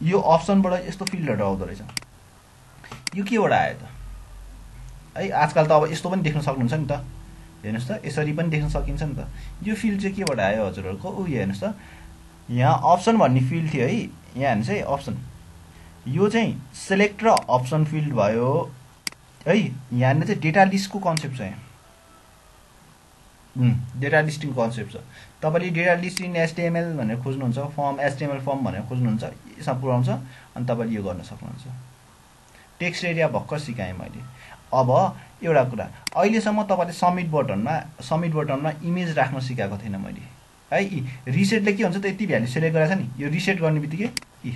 यो अप्सनबाट यस्तो फिल्डहरू आउँदो रहेछ। यो केबाट आयो त है? आजकल त अब यस्तो पनि देख्न सक्नुहुन्छ नि त, हेर्नुहोस् त यसरी पनि देख्न सकिन्छ नि त। यो फिल्ड चाहिँ केबाट आयो हजुरहरूको? हेर्नुहोस् त यहाँ अप्सन भन्ने फिल्ड थियो है, यहाँ हेर्नुहोस् है अप्सन। यो चाहिँ सेलेक्ट र अप्सन फिल्ड भयो है। यहाँनिर चाहिँ डेटा लिस्टको कन्सेप्ट छ। यहाँ डेटा लिस्टिङ कन्सेप्ट छ। तपाईँले डेटा लिस्ट इन एचटीएमएल भनेर खोज्नुहुन्छ, फर्म एचटीएमएल फर्म भनेर खोज्नुहुन्छ, यसमा पुऱ्याउँछ अनि तपाईँले यो गर्न सक्नुहुन्छ। टेक्स्ट एरिया भर्खर सिकाएँ मैले। अब एउटा कुरा, अहिलेसम्म तपाईँले सब्मिट बटनमा इमेज राख्न सिकाएको थिएन मैले है। रिसेटले के हुन्छ त, यति भ्याल्यु सेलेक्ट गरेको छ नि, यो रिसेट गर्ने बित्तिकै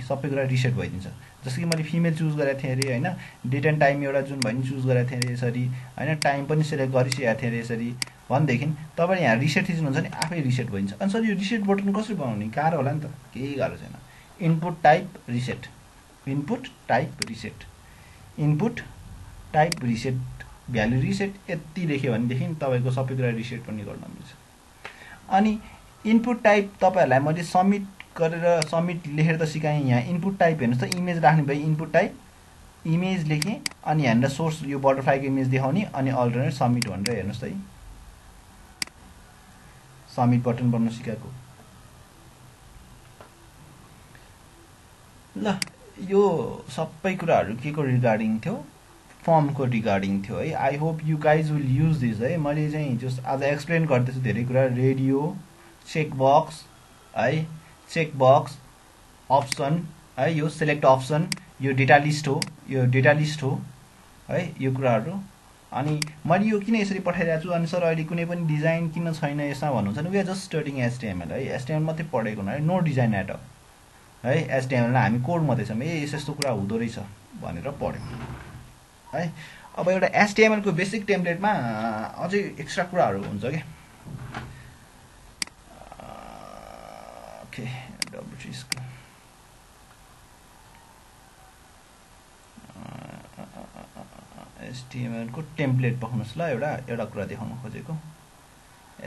सबै कुरा रिसेट भइदिन्छ। जस्तो कि मैले फिमेल चुज गरेको थिएँ अरे होइन, डेट एन्ड टाइम एउटा जुन भयो नि चुज गरेको थिएँ अरे यसरी होइन, टाइम पनि सेलेक्ट गरिसकेको थिएँ अरे यसरी भनेदेखि तपाईँले यहाँ रिसेट थिच्नुहुन्छ नि आफै रिसेट भइन्छ। अनि सर यो रिसेट बटन कसरी बनाउने? गाह्रो होला नि त? केही गाह्रो छैन। Input type reset value reset यति लेख्यो भनेदेखि तपाईँको सबै कुरा रिसेट पनि गर्न मिल्छ। अनि इनपुट टाइप तपाईँहरूलाई मैले सब्मिट लेखेर त सिकाएँ। यहाँ इनपुट टाइप हेर्नुहोस् त, इमेज राख्ने भए इनपुट टाइप इमेज लेखेँ अनि यहाँनिर सोर्स यो बटरफ्लाईको इमेज देखाउने अनि अल्टरनेट सब्मिट भनेर हेर्नुहोस् त है, सब्मिट बटन बनाउन सिकाएको। ल यो सबै कुराहरू के को रिगार्डिङ थियो? फर्मको रिगार्डिङ थियो है। I hope you guys will use this है। मैले चाहिँ जस्ट आज एक्सप्लेन गर्दैछु धेरै कुरा। रेडियो, चेकबक्स है, चेकबक्स अप्सन है, यो सेलेक्ट अप्सन, यो डेटा लिस्ट हो है, यो कुराहरू। अनि मैले यो किन यसरी पठाइरहेको छु? अनि सर अहिले कुनै पनि डिजाइन किन छैन यसमा भन्नुहुन्छ नि? We are just studying HTML है, एचटीएमएल मात्रै पढेको हुनाले नो डिजाइन एट अल है एचटिएमएलमा हामी कोड मात्रै छौँ यस्तो कुरा हुँदो रहेछ भनेर पढ्यौँ है अब एउटा एचटिएमएलको बेसिक टेम्प्लेटमा अझै एक्स्ट्रा कुराहरू हुन्छ के ओके डब्लुटीको एचटिएमएलको टेम्प्लेट पक्नुहोस् ल एउटा कुरा देखाउन खोजेको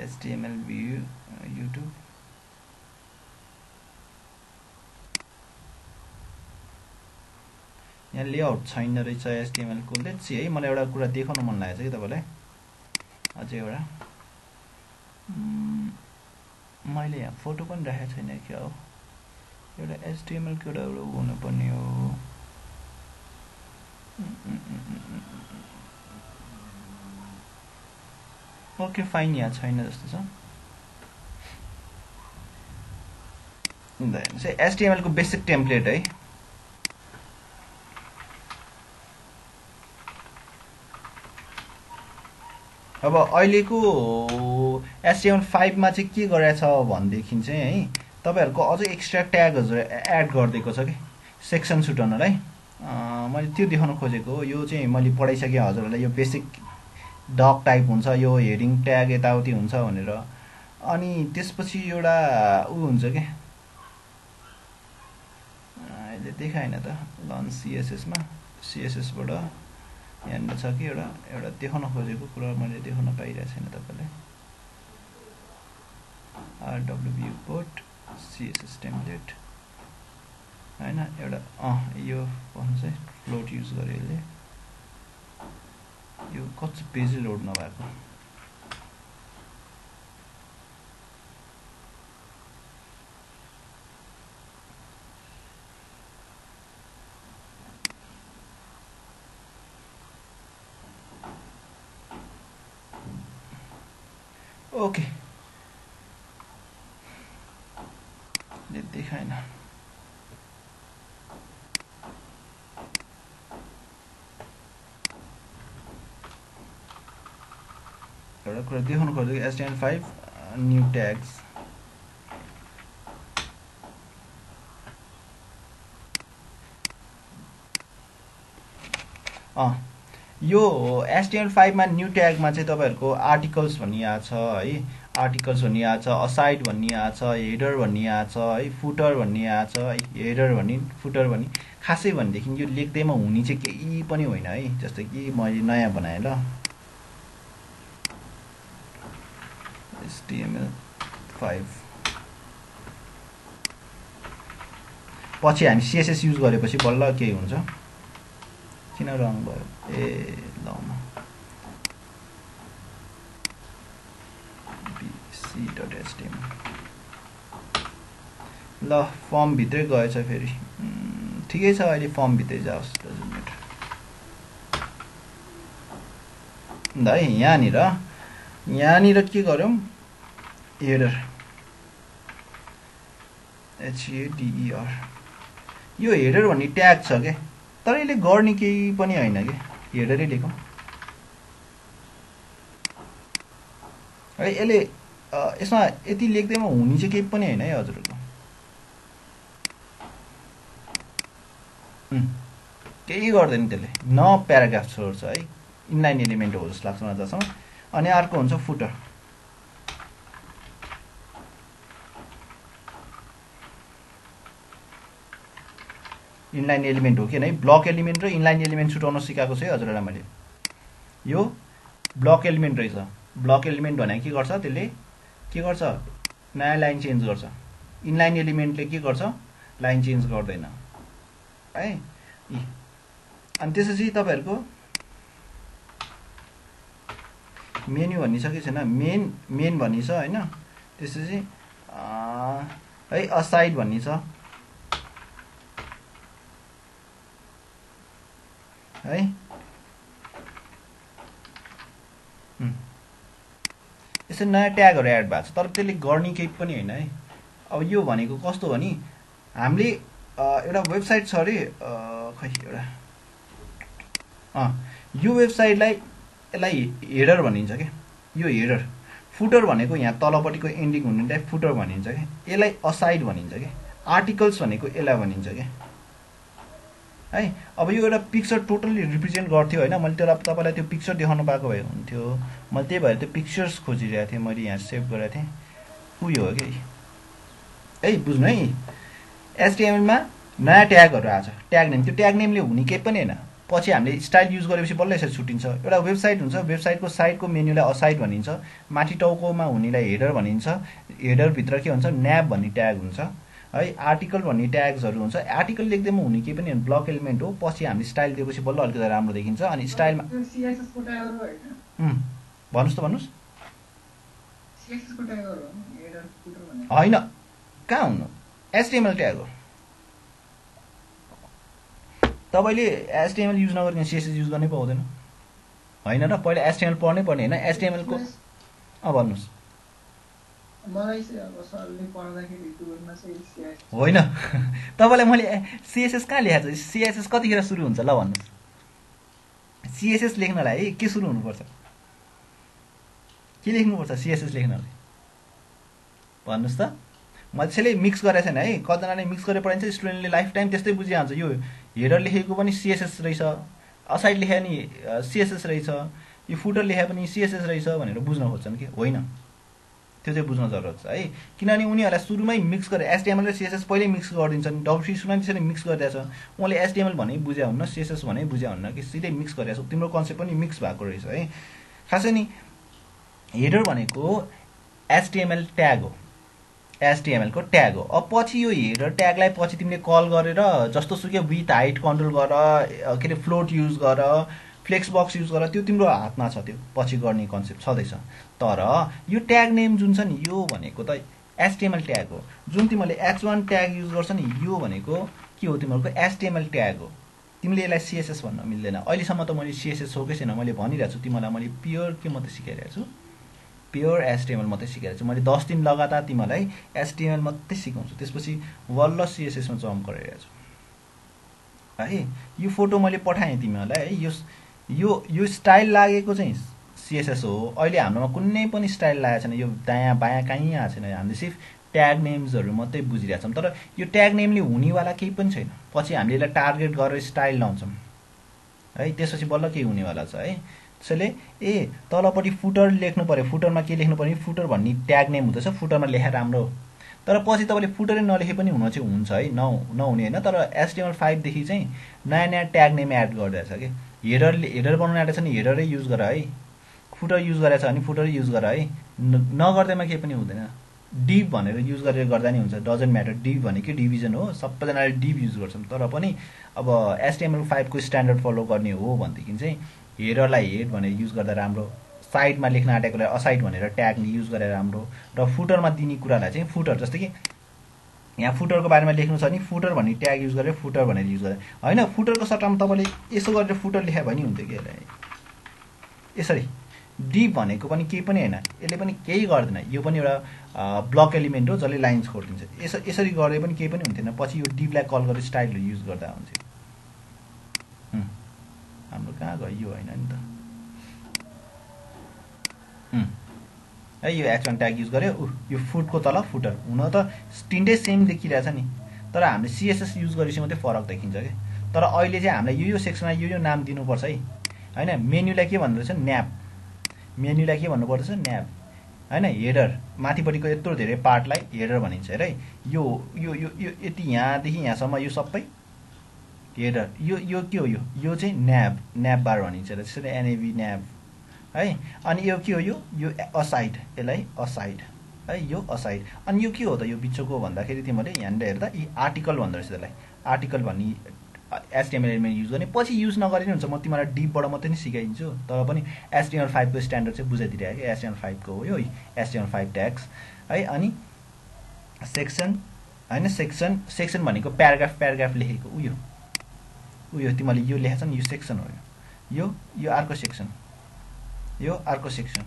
एचटिएमएल भ्यू युट्युब यहाँ लेआउट छैन रहेछ एचटिएमएलको लेट्स सी है मलाई एउटा कुरा देखाउन मन लागेको छ कि तपाईँलाई अझै एउटा मैले यहाँ फोटो पनि राखेको छैन क्या हो एउटा एचटिएमएलको एउटा हुनुपर्ने हो ओके फाइन यहाँ छैन जस्तो छ एचटिएमएलको बेसिक टेम्प्लेट है अब अहिलेको HTML5 मा चाहिँ के गरेछ भनेदेखि चाहिँ है तपाईहरुको अझै एक्स्ट्रा ट्यागहरु एड गर्दिएको छ के सेक्सन छुटाउनलाई मैले त्यो देखाउन खोजेको यो चाहिँ मैले पढाइसके हजुरहरुलाई यो बेसिक डक टाइप हुन्छ यो हेडिङ ट्याग यताउति हुन्छ भनेर अनि त्यसपछि एउटा उ हुन्छ के अहिले देखाएन त लन सीएसएस मा सीएसएस बाट यहाँ छ कि एउटा देखाउन खोजेको कुरा मैले देखाउन पाइरहेको छैन तपाईलाई RW viewport CSS टेम्प्लेट हैन एउटा यो भन्नु चाहिँ फ्लोट युज गरे यसले यो कति पेज लोड नभएको ओके ये देखाएन एउटा कुरा देखाउनु खोजेको HTML5 न्यू ट्याग्स यो HTML5 मा न्यू ट्याग मा चाहिँ तपाईहरुको आर्टिकल्स भन्ने आछ है आर्टिकल्स भन्ने आछ असाइड भन्ने आछ हेडर भन्ने आछ है फुटर भन्ने आछ है हेडर भन्ने फुटर भन्ने खासै भन्देखि यो लेख्दैमा हुने चाहिँ केही पनि होइन है जस्तै कि मैले नयाँ बनाए ल HTML5 पछि हामी CSS युज गरेपछि बल्ल के हुन्छ किन रङ भयो ए ल bc.html ल फर्म भित्रै गएछ फेरि ठिकै छ अहिले फर्म भित्रै जाओस् ल यहाँनिर के गर्यौं हेडर HADER यो हेडर भन्ने ट्याग छ के तर यसले गर्ने केही पनि हैन के हेडरै लेखौं है यसले यसमा यति लेख्दैमा हुने चाहिँ केही पनि हैन है हजुरहरुको केही गर्दैन त्यसले न प्याराग्राफ छोड्छ है इनलाइन एलिमेन्ट हो जस्तो लाग्छ मलाई जसमा अनि अर्को हुन्छ फुटर इनलाइन एलिमेन्ट हो के नै ब्लक एलिमेन्ट र इनलाइन एलिमेन्ट छुटाउन सिकाएको छु है हजुरहरुलाई मैले यो ब्लक एलिमेन्ट रहेछ ब्लक एलिमेन्ट भने के गर्छ त्यसले के गर्छ नयाँ लाइन चेन्ज गर्छ इनलाइन एलिमेन्टले के गर्छ लाइन चेन्ज गर्दैन है अनि त्यसपछि तपाईहरुको मेन्यु भन्ने छ कि छैन मेन भन्ने छ हैन त्यसपछि है असाइड भन्ने छ है यसरी नयाँ ट्यागहरु एड भएको छ तर त्यसले गर्ने केही पनि हैन है अब यो भनेको कस्तो भने हामीले एउटा वेबसाइट छ रे खै एउटा यो वेबसाइटलाई यसलाई हेडर भनिन्छ के यो हेडर फुटर भनेको यहाँ तलपट्टिको एन्डिङ हुने टाइप फुटर भनिन्छ के यसलाई असाइड भनिन्छ के आर्टिकल्स भनेको यसलाई भनिन्छ के है। अब यो एउटा पिक्चर टोटल्ली रिप्रेजेन्ट गर्थ्यो होइन, मैले तपाईँलाई त्यो पिक्चर देखाउनु पाएको भए हुन्थ्यो। मैले त्यही भएर त्यो पिक्चर्स खोजिरहेको थिएँ, मैले यहाँ सेभ गरेको थिएँ। उयो हो कि है, बुझ्नु है, एचटिएमएलमा नयाँ ट्यागहरू आएको छ, ट्याग नेम। त्यो ट्याग नेमले हुने केही पनि होइन, पछि हामीले स्टाइल युज गरेपछि बल्ल यसरी छुट्टिन्छ। एउटा वेबसाइट हुन्छ, वेबसाइटको साइडको मेन्युलाई असाइड भनिन्छ, माथि टाउकोमा हुनेलाई हेडर भनिन्छ, हेडरभित्र के हुन्छ न्याब भन्ने ट्याग हुन्छ है। आर्टिकल भन्ने ट्याग्सहरू हुन्छ। आर्टिकल लेख्दैमा हुने केही पनि ब्लक एलिमेन्ट हो, पछि हामीले स्टाइल दिएपछि बल्ल अलिकति राम्रो देखिन्छ। अनि स्टाइलमा भन्नुहोस् त, भन्नुहोस्। होइन, कहाँ हुनु, एचटिएमएल ट्याग हो। तपाईँले एचटिएमएल युज नगरिकन सिएसएस युज गर्नै पाउँदैन होइन र। पहिला एचटिएमएल पढ्नै पर्ने होइन, एचटिएमएलको। भन्नुहोस्। होइन, तपाईँलाई मैले सिएसएस कहाँ लेखाएको छु, सिएसएस कतिखेर सुरु हुन्छ ल भन्नुहोस्। सिएसएस लेख्नलाई के सुरु हुनुपर्छ, के लेख्नुपर्छ सिएसएस लेख्नलाई भन्नुहोस् त। मैले त्यसैले मिक्स गरेको छैन है, कतिजनाले मिक्स गरेर पढाइन्छ, स्टुडेन्टले लाइफ टाइम त्यस्तै बुझिहाल्छ। यो हेडर लेखेको पनि सिएसएस रहेछ, असाइड लेखे नि सिएसएस रहेछ, यो फुटर लेखे पनि सिएसएस रहेछ भनेर बुझ्न खोज्छन् कि होइन। त्यो चाहिँ बुझ्न जरुरत छ है, किनभने उनीहरूलाई सुरुमै मिक्स गरेर एचटिएमएल र सिएसएस पहिल्यै मिक्स गरिदिन्छन्। डब्ल्युसी सुरुमा त्यसरी मिक्स गरिदिएको छ, उहाँले एचटिएमएल भने बुझ्या हुन्न, सिएसएस भने बुझ्या हुन्न कि सिधै मिक्स गरिरहेको छ। तिम्रो कन्सेप्ट पनि मिक्स भएको रहेछ है। खासै नि हेडर भनेको एचटिएमएल ट्याग हो, एचटिएमएलको ट्याग हो। अब पछि यो हेडर ट्यागलाई पछि तिमीले कल गरेर जस्तो सुकै विथ हाइट कन्ट्रोल गर, के अरे फ्लोट युज गर, फ्लेक्स बक्स युज गर, त्यो तिम्रो हातमा छ, त्यो पछि गर्ने कन्सेप्ट छँदैछ। तर यो ट्याग नेम जुन छ नि, यो भनेको त एचटिएमएल ट्याग हो। जुन तिमीले H1 ट्याग युज गर्छ नि, यो भनेको के हो, तिमीहरूको एचटिएमएल ट्याग हो। तिमीले यसलाई सिएसएस भन्न मिल्दैन। अहिलेसम्म त मैले सिएसएस हो कि छैन मैले भनिरहेको छु तिमीलाई, मैले प्योर के मात्रै सिकाइरहेको छु, प्योर एचटिएमएल मात्रै सिकाइरहेको छु। मैले 10 दिन लगातार तिमीलाई एचटिएमएल मात्रै सिकाउँछु, त्यसपछि वल्ल सिएसएसमा जम्प गरिरहेको छु है। यो फोटो मैले पठाएँ तिमीहरूलाई है, यो स्टाइल लागेको चाहिँ सिएसएस हो। अहिले हाम्रोमा कुनै पनि स्टाइल लागेको छैन, यो दायाँ बायाँ कहीँ आएको छैन, हामीले सिर्फ ट्याग नेम्सहरू मात्रै बुझिरहेछौँ। तर यो ट्याग नेमले हुनेवाला केही पनि छैन, पछि हामीले यसलाई टार्गेट गरेर स्टाइल लाउँछौँ है, त्यसपछि बल्ल केही हुनेवाला छ है। त्यसैले तलपट्टि फुटर लेख्नु पऱ्यो, फुटरमा के लेख्नु पऱ्यो, फुटर भन्ने ट्याग नेम हुँदैछ, फुटरमा लेखा राम्रो। तर पछि तपाईँले फुटरै नलेखे पनि हुन चाहिँ हुन्छ है, नहुने होइन। तर HTML5 देखि चाहिँ नयाँ नयाँ ट्याग नेम एड गरिरहेछ कि, हेडर बनाउनु आँटेको छ नि हेडरै युज गर है, फुटर युज गरेछ भने फुटरै युज गर है, नगर्दैमा केही पनि हुँदैन। डिभ भनेर युज गरेर गर्दा नि हुन्छ, डजन्ट म्याटर। डिभ भनेकै डिभिजन हो, सबैजनाले डिभ युज गर्छौँ। तर पनि अब HTML5 को स्ट्यान्डर्ड फलो गर्ने हो भनेदेखि चाहिँ हेडरलाई हेड भनेर युज गर्दा राम्रो, साइडमा लेख्न आँटेकोलाई असाइड भनेर ट्याग युज गरेर राम्रो, र फुटरमा दिने कुरालाई चाहिँ फुटर, जस्तै कि यहाँ फुटरको बारेमा लेख्नु छ भने फुटर भन्ने ट्याग युज गरेर फुटर भनेर युज गरेर होइन, फुटरको सट्टामा तपाईँले यसो गरेर फुटर लेखे भने हुन्थ्यो कि यसलाई यसरी। डिभ भनेको पनि केही पनि होइन, यसले पनि केही गर्दैन, यो पनि एउटा ब्लक एलिमेन्ट हो जसले लाइन छोडिदिन्छ। यसरी गर्दै पनि केही पनि हुन्थेन, पछि यो डिभलाई कल गरेर स्टाइलहरू युज गर्दा हुन्थ्यो। हाम्रो कहाँ गयो, यो होइन नि त है। यो H1 ट्याग युज गर्यो, यो फुटको तल फुटर, हुन त तिनटै सेम देखिरहेछ नि, तर हामीले सिएसएस युज गरेपछि मात्रै फरक देखिन्छ क्या। तर अहिले चाहिँ हामीलाई यो सेक्सनमा यो नाम दिनुपर्छ है होइन। मेन्युलाई के भन्दो रहेछ, न्याप, मेन्युलाई के भन्नुपर्छ, न्याप होइन। हेडर माथिपट्टिको यत्रो धेरै पार्टलाई हेडर भनिन्छ अरे। यो यो यो यो यति यहाँदेखि यहाँसम्म यो सबै हेडर, यो के हो, यो चाहिँ न्याप बार भनिन्छ र, त्यसरी एनएबी न्याप है। अनि यो के हो, यो असाइड, यसलाई असाइड है, यो असाइड। अनि यो के हो त, यो बिचको भन्दाखेरि तिमीले यहाँनिर हेर्दा यी आर्टिकल भन्दो रहेछ त्यसलाई, आर्टिकल भन्ने HTML एलिमेन्ट युज गर्ने। पछि युज नगरे हुन्छ, म तिमीलाई डिपबाट मात्रै नै सिकाइदिन्छु, तर पनि HTML5 को स्ट्यान्डर्ड चाहिँ बुझाइदिरहेको कि HTML5 को हो यो HTML5 ट्याग्स है। अनि सेक्सन होइन, सेक्सन भनेको प्याराग्राफ लेखेको उयो तिमीले यो लेखेछ नि, यो सेक्सन हो, यो अर्को सेक्सन, यो अर्को सेक्सन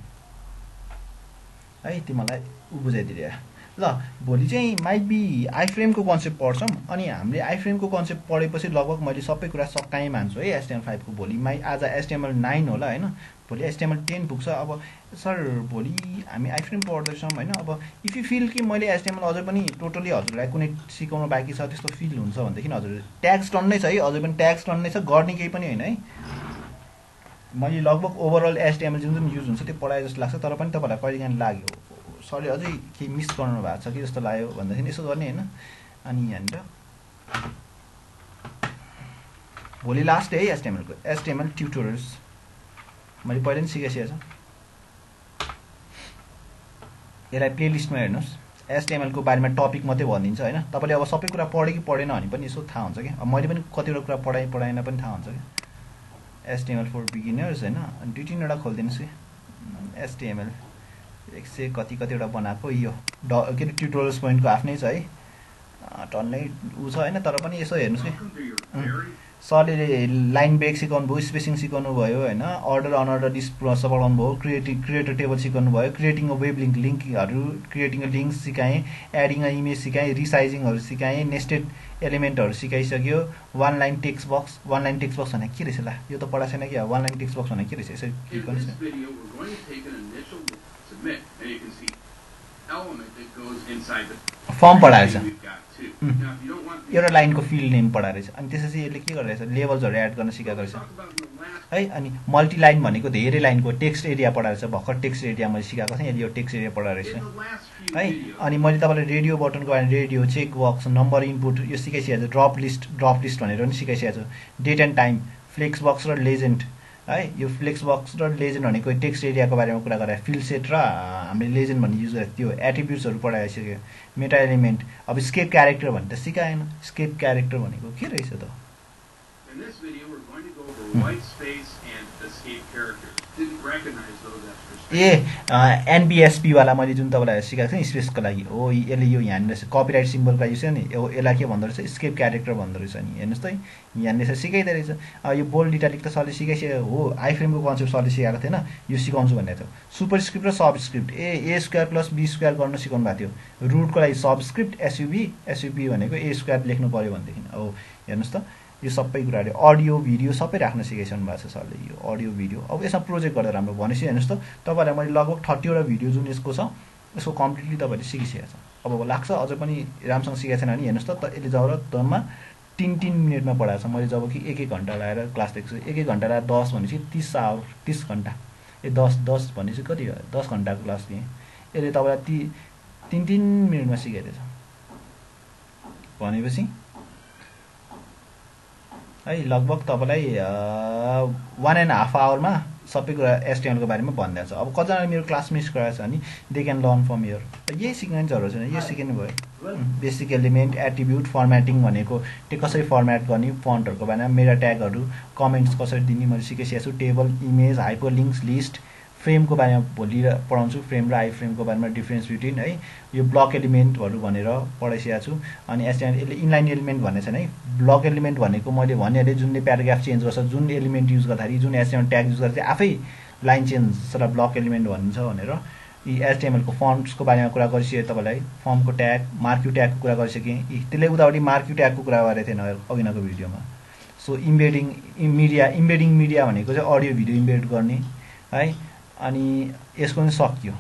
है, तिमीलाई बुझाइदिएर। ल भोलि चाहिँ माइट बी आइफ्रेमको कन्सेप्ट पढ्छौँ अनि हामीले आइफ्रेमको कन्सेप्ट पढेपछि लगभग मैले सबै कुरा सक्काइ मान्छु है HTML5 को भोलि आज HTML9 होला होइन भोलि HTML10 पुग्छ अब सर भोलि हामी आइफ्रेम पढ्दैछौँ होइन अब इफ यु फिल कि मैले HTML अझै पनि टोटली हजुरलाई कुनै सिकाउनु बाँकी छ त्यस्तो फिल हुन्छ भनेदेखि हजुर ट्याग्स टन्नै छ है अझै पनि ट्याग्स टन्नै छ गर्ने केही पनि होइन है मैले लगभग ओभरअल HTML जुन युज हुन्छ त्यो पढाए जस्तो लाग्छ तर पनि तपाईँलाई कहिलेकाहीँ लाग्यो सरले अझै केही मिस गर्नु भएको छ कि जस्तो लाग्यो भन्दाखेरि यसो गर्ने होइन अनि यहाँनिर भोलि लास्ट डे है HTML ट्युटोरियल्स मैले पहिला नि सिकाइसकेको छु यसलाई प्लेलिस्टमा हेर्नुहोस् HTML को बारेमा टपिक मात्रै भनिदिन्छ होइन तपाईँले अब सबै कुरा पढ्यो कि पढेन भने पनि यसो थाहा हुन्छ कि अब मैले पनि कतिवटा कुरा पढाएन पनि थाहा हुन्छ कि HTML फर बिगिनर्स होइन अनि 2-3 वटा खोलिदिनुहोस् कि HTML एक से कतिवटा बनाएको यो के अरे ट्युटोरियल्स पोइन्टको आफ्नै छ है टन्नै ऊ छ होइन तर पनि यसो हेर्नुहोस् कि सरले लाइन ब्रेक सिकाउनु भयो स्पेसिङ सिकाउनु भयो होइन अर्डर अनअर्डर लिस्ट पढाउनु भयो क्रिएटर टेबल सिकाउनु भयो क्रिएटिङ अ वेब लिङ्कहरू क्रिएटिङ अ लिङ्क सिकाएँ एडिङ अ इमेज सिकाएँ रिसाइजिङहरू सिकाएँ नेस्टेड एलिमेन्टहरू सिकाइसक्यो वान लाइन टेक्स्ट बक्स भनेको के रहेछ ल यो त पढाएको छैन कि वान लाइन टेक्स्ट बक्स भनेको के रहेछ यसरी क्लिक गर्नुहोस् फर्म पढाएछ एउटा लाइनको फिल्ड नेम पढाएछ अनि त्यसपछि यसले के गरेछ लेभल्सहरू एड गर्न सिकाएको रहेछ है अनि मल्टी लाइन भनेको धेरै लाइनको टेक्स्ट एरिया पढाएछ भर्खर टेक्स्ट एरिया मैले सिकाएको थिएँ यसले यो टेक्स्ट एरिया पढाएछ है अनि मैले तपाईँलाई रेडियो बटनको बारेमा radio check box number input यो सिकाइसकेको छु ड्रप लिस्ट भनेर पनि सिकाइसकेको छु date and time flex box र लेजेन्ड है यो फ्लेक्स बक्स र लेजेन्ड भनेको टेक्स्ट एरियाको बारेमा कुरा गरे फिल्ड सेट र हामीले लेजेन्ड भन्ने युज गरेको थियो एट्रिब्युट्सहरू पढाइसक्यो मेटा एलिमेन्ट अब स्केप क्यारेक्टर भन्ने त सिकाएन स्केप क्यारेक्टर भनेको के रहेछ त एनबिएसपी वाला मैले जुन तपाईँलाई सिकाएको थिएँ स्पेसको लागि हो यसले यो यहाँनिर कपिराइट सिम्बलको लागि छ नि यसलाई के भन्दो रहेछ स्केप क्यारेक्टर भन्दो रहेछ नि हेर्नुहोस् त यहाँनिर सिकाइदो रहेछ यो बोल्ड इटालिक त सरले सिकाइसक्यो हो आइफ्रेमको कन्सेप्ट सरले सिकाएको थिएन यो सिकाउँछु भनेको थियो सुपरस्क्रिप्ट र subscript A square plus B square गर्न सिकाउनु भएको थियो रुटको लागि सबस्क्रिप्ट एसयुबी भनेको ए स्क्वायर लेख्नु पऱ्यो भनेदेखि हो हेर्नुहोस् त यो सबै कुराहरू अडियो भिडियो सबै राख्न सिकाइसक्नु भएको छ सरले यो अडियो भिडियो अब यसमा प्रोजेक्ट गरेर राम्रो भनेपछि हेर्नुहोस् त तपाईँहरूलाई मैले लगभग 30 वटा भिडियो जुन यसको छ यसको कम्प्लिटली तपाईँले सिकिसकेको छ अब लाग्छ अझै पनि राम्रोसँग सिकाएको छैन भने हेर्नुहोस् त यसले जबरजमा 3 मिनटमा पढाएको छ मैले जब कि 1 घन्टा लगाएर क्लास दिएको छु 1 घन्टा लगाएर 10 भनेपछि 30 घन्टा ए 10 भनेपछि कति हो 10 घन्टाको क्लास दिएँ यसले तपाईँलाई 3 मिनटमा सिकाइदिएछ भनेपछि है लगभग तपाईँलाई 1.5 आवरमा सबै कुरा HTML को बारेमा भनिदिएको छ अब कतिजना मेरो क्लास मिस गराएको छ भने they can learn from here यही सिक्ने जरुरत छैन यो सिक्नु भयो बेसिक एलिमेन्ट एट्रिब्युट फर्मेटिङ भनेको त्यो कसरी फर्मेट गर्ने फन्टहरूको बारेमा मेटा ट्यागहरू कमेन्ट्स कसरी दिने मैले सिकाइसकेको छु टेबल इमेज हाइपरलिङ्क्स लिस्ट फ्रेमको बारेमा भोलि पढाउँछु फ्रेम र आइफ्रेमको बारेमा डिफरेन्स बिट्विन है यो ब्लक एलिमेन्टहरू भनेर पढाइसकेको छु अनि HTML यसले इनलाइन एलिमेन्ट भन्ने छैन है ब्लक एलिमेन्ट भनेको मैले भनिहालेँ जुनले प्याराग्राफ चेन्ज गर्छ जुन एलिमेन्ट युज गर्दाखेरि जुन HTML ट्याग युज गर्छ आफै लाइन चेन्ज र ब्लक एलिमेन्ट भनिन्छ भनेर यी HTML को फन्ट्सको बारेमा कुरा गरिसकेँ तपाईँलाई फर्मको ट्याग मार्क्यु ट्यागको कुरा गरिसकेँ त्यसले उतापट्टि मार्क्यु ट्यागको कुरा गरेको थिएन अघिनको भिडियोमा सो इम्बेडिङ मिडिया भनेको चाहिँ अडियो भिडियो इम्बेड गर्ने है अनि यसको पनि सक्यो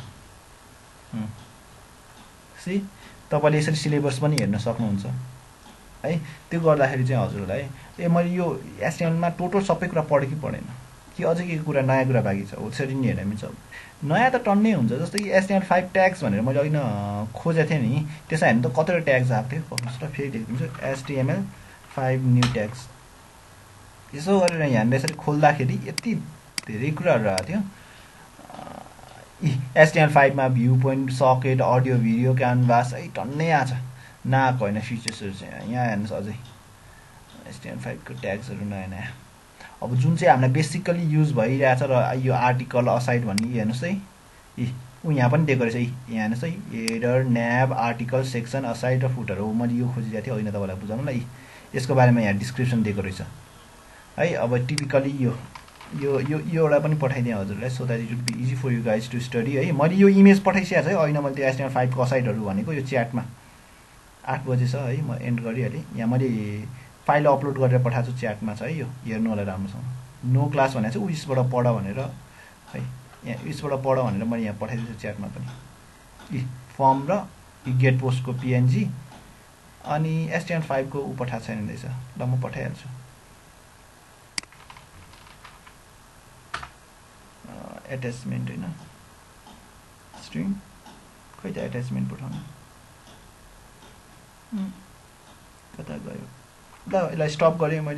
सी तपाईँले यसरी सिलेबस पनि हेर्न सक्नुहुन्छ है त्यो गर्दाखेरि चाहिँ हजुरलाई ए मैले यो HTML मा टोटल सबै कुरा पढेँ कि पढेन कि अझै के कुरा नयाँ कुरा बाँकी छ हो त्यसरी नि हेर्न मिल्छ नयाँ त टन्नै हुन्छ जस्तै कि HTML5 ट्याग्स भनेर मैले अघि खोजेको थिएँ नि त्यसमा हेर्नु त कतिवटा ट्याग्स आएको थियो भन्नुहोस् त फेरि देख्दिन्छु HTML5 न्यू ट्याग्स यसो गरेर यहाँनिर यसरी खोल्दाखेरि यति धेरै कुराहरू आएको थियो HTML5 मा view point socket audio video canvas है टन्नै आछ नआएको होइन फिचर्सहरू चाहिँ यहाँ हेर्नुहोस् अझै HTML5 को ट्याग्सहरू नयाँ अब जुन चाहिँ हामीलाई बेसिकली युज भइरहेछ र यो आर्टिकल असाइड भन्ने हेर्नुहोस् है यहाँ पनि दिएको रहेछ यहाँ हेर्नुहोस् है हेडर न्याब आर्टिकल सेक्सन असाइड र फुटर हो मैले यो खोजिरहेको थिएँ होइन तपाईँलाई बुझाउनुलाई यसको बारेमा यहाँ डिस्क्रिप्सन दिएको रहेछ है अब टिपिकली यो एउटा पनि पठाइदिएँ हजुरलाई so that it would be easy for you guys to study है। मैले यो इमेज पठाइसकेको छु है, अहिले मैले त्यो HTML5 को असाइडहरू भनेको यो च्याटमा 8 बजे छ है, म एन्ड गरिहालेँ। यहाँ मैले फाइल अपलोड गरेर पठाएको छु, च्याटमा छ है, यो हेर्नु होला राम्रोसँग। नो क्लास भनेको चाहिँ उयसबाट पढ भनेर है, यहाँ उयसबाट पढ भनेर मैले यहाँ पठाइदिएको छु च्याटमा पनि। फर्म र गेट पोस्टको PNG अनि HTML5 को ऊ पठाएको छैन रहेछ। ल म पठाइहाल्छु। एट्याचमेन्ट होइन, स्ट्रिङ खै त एट्याचमेन्ट पठाउनु कता गयो। ल यसलाई स्टप गरेँ मैले।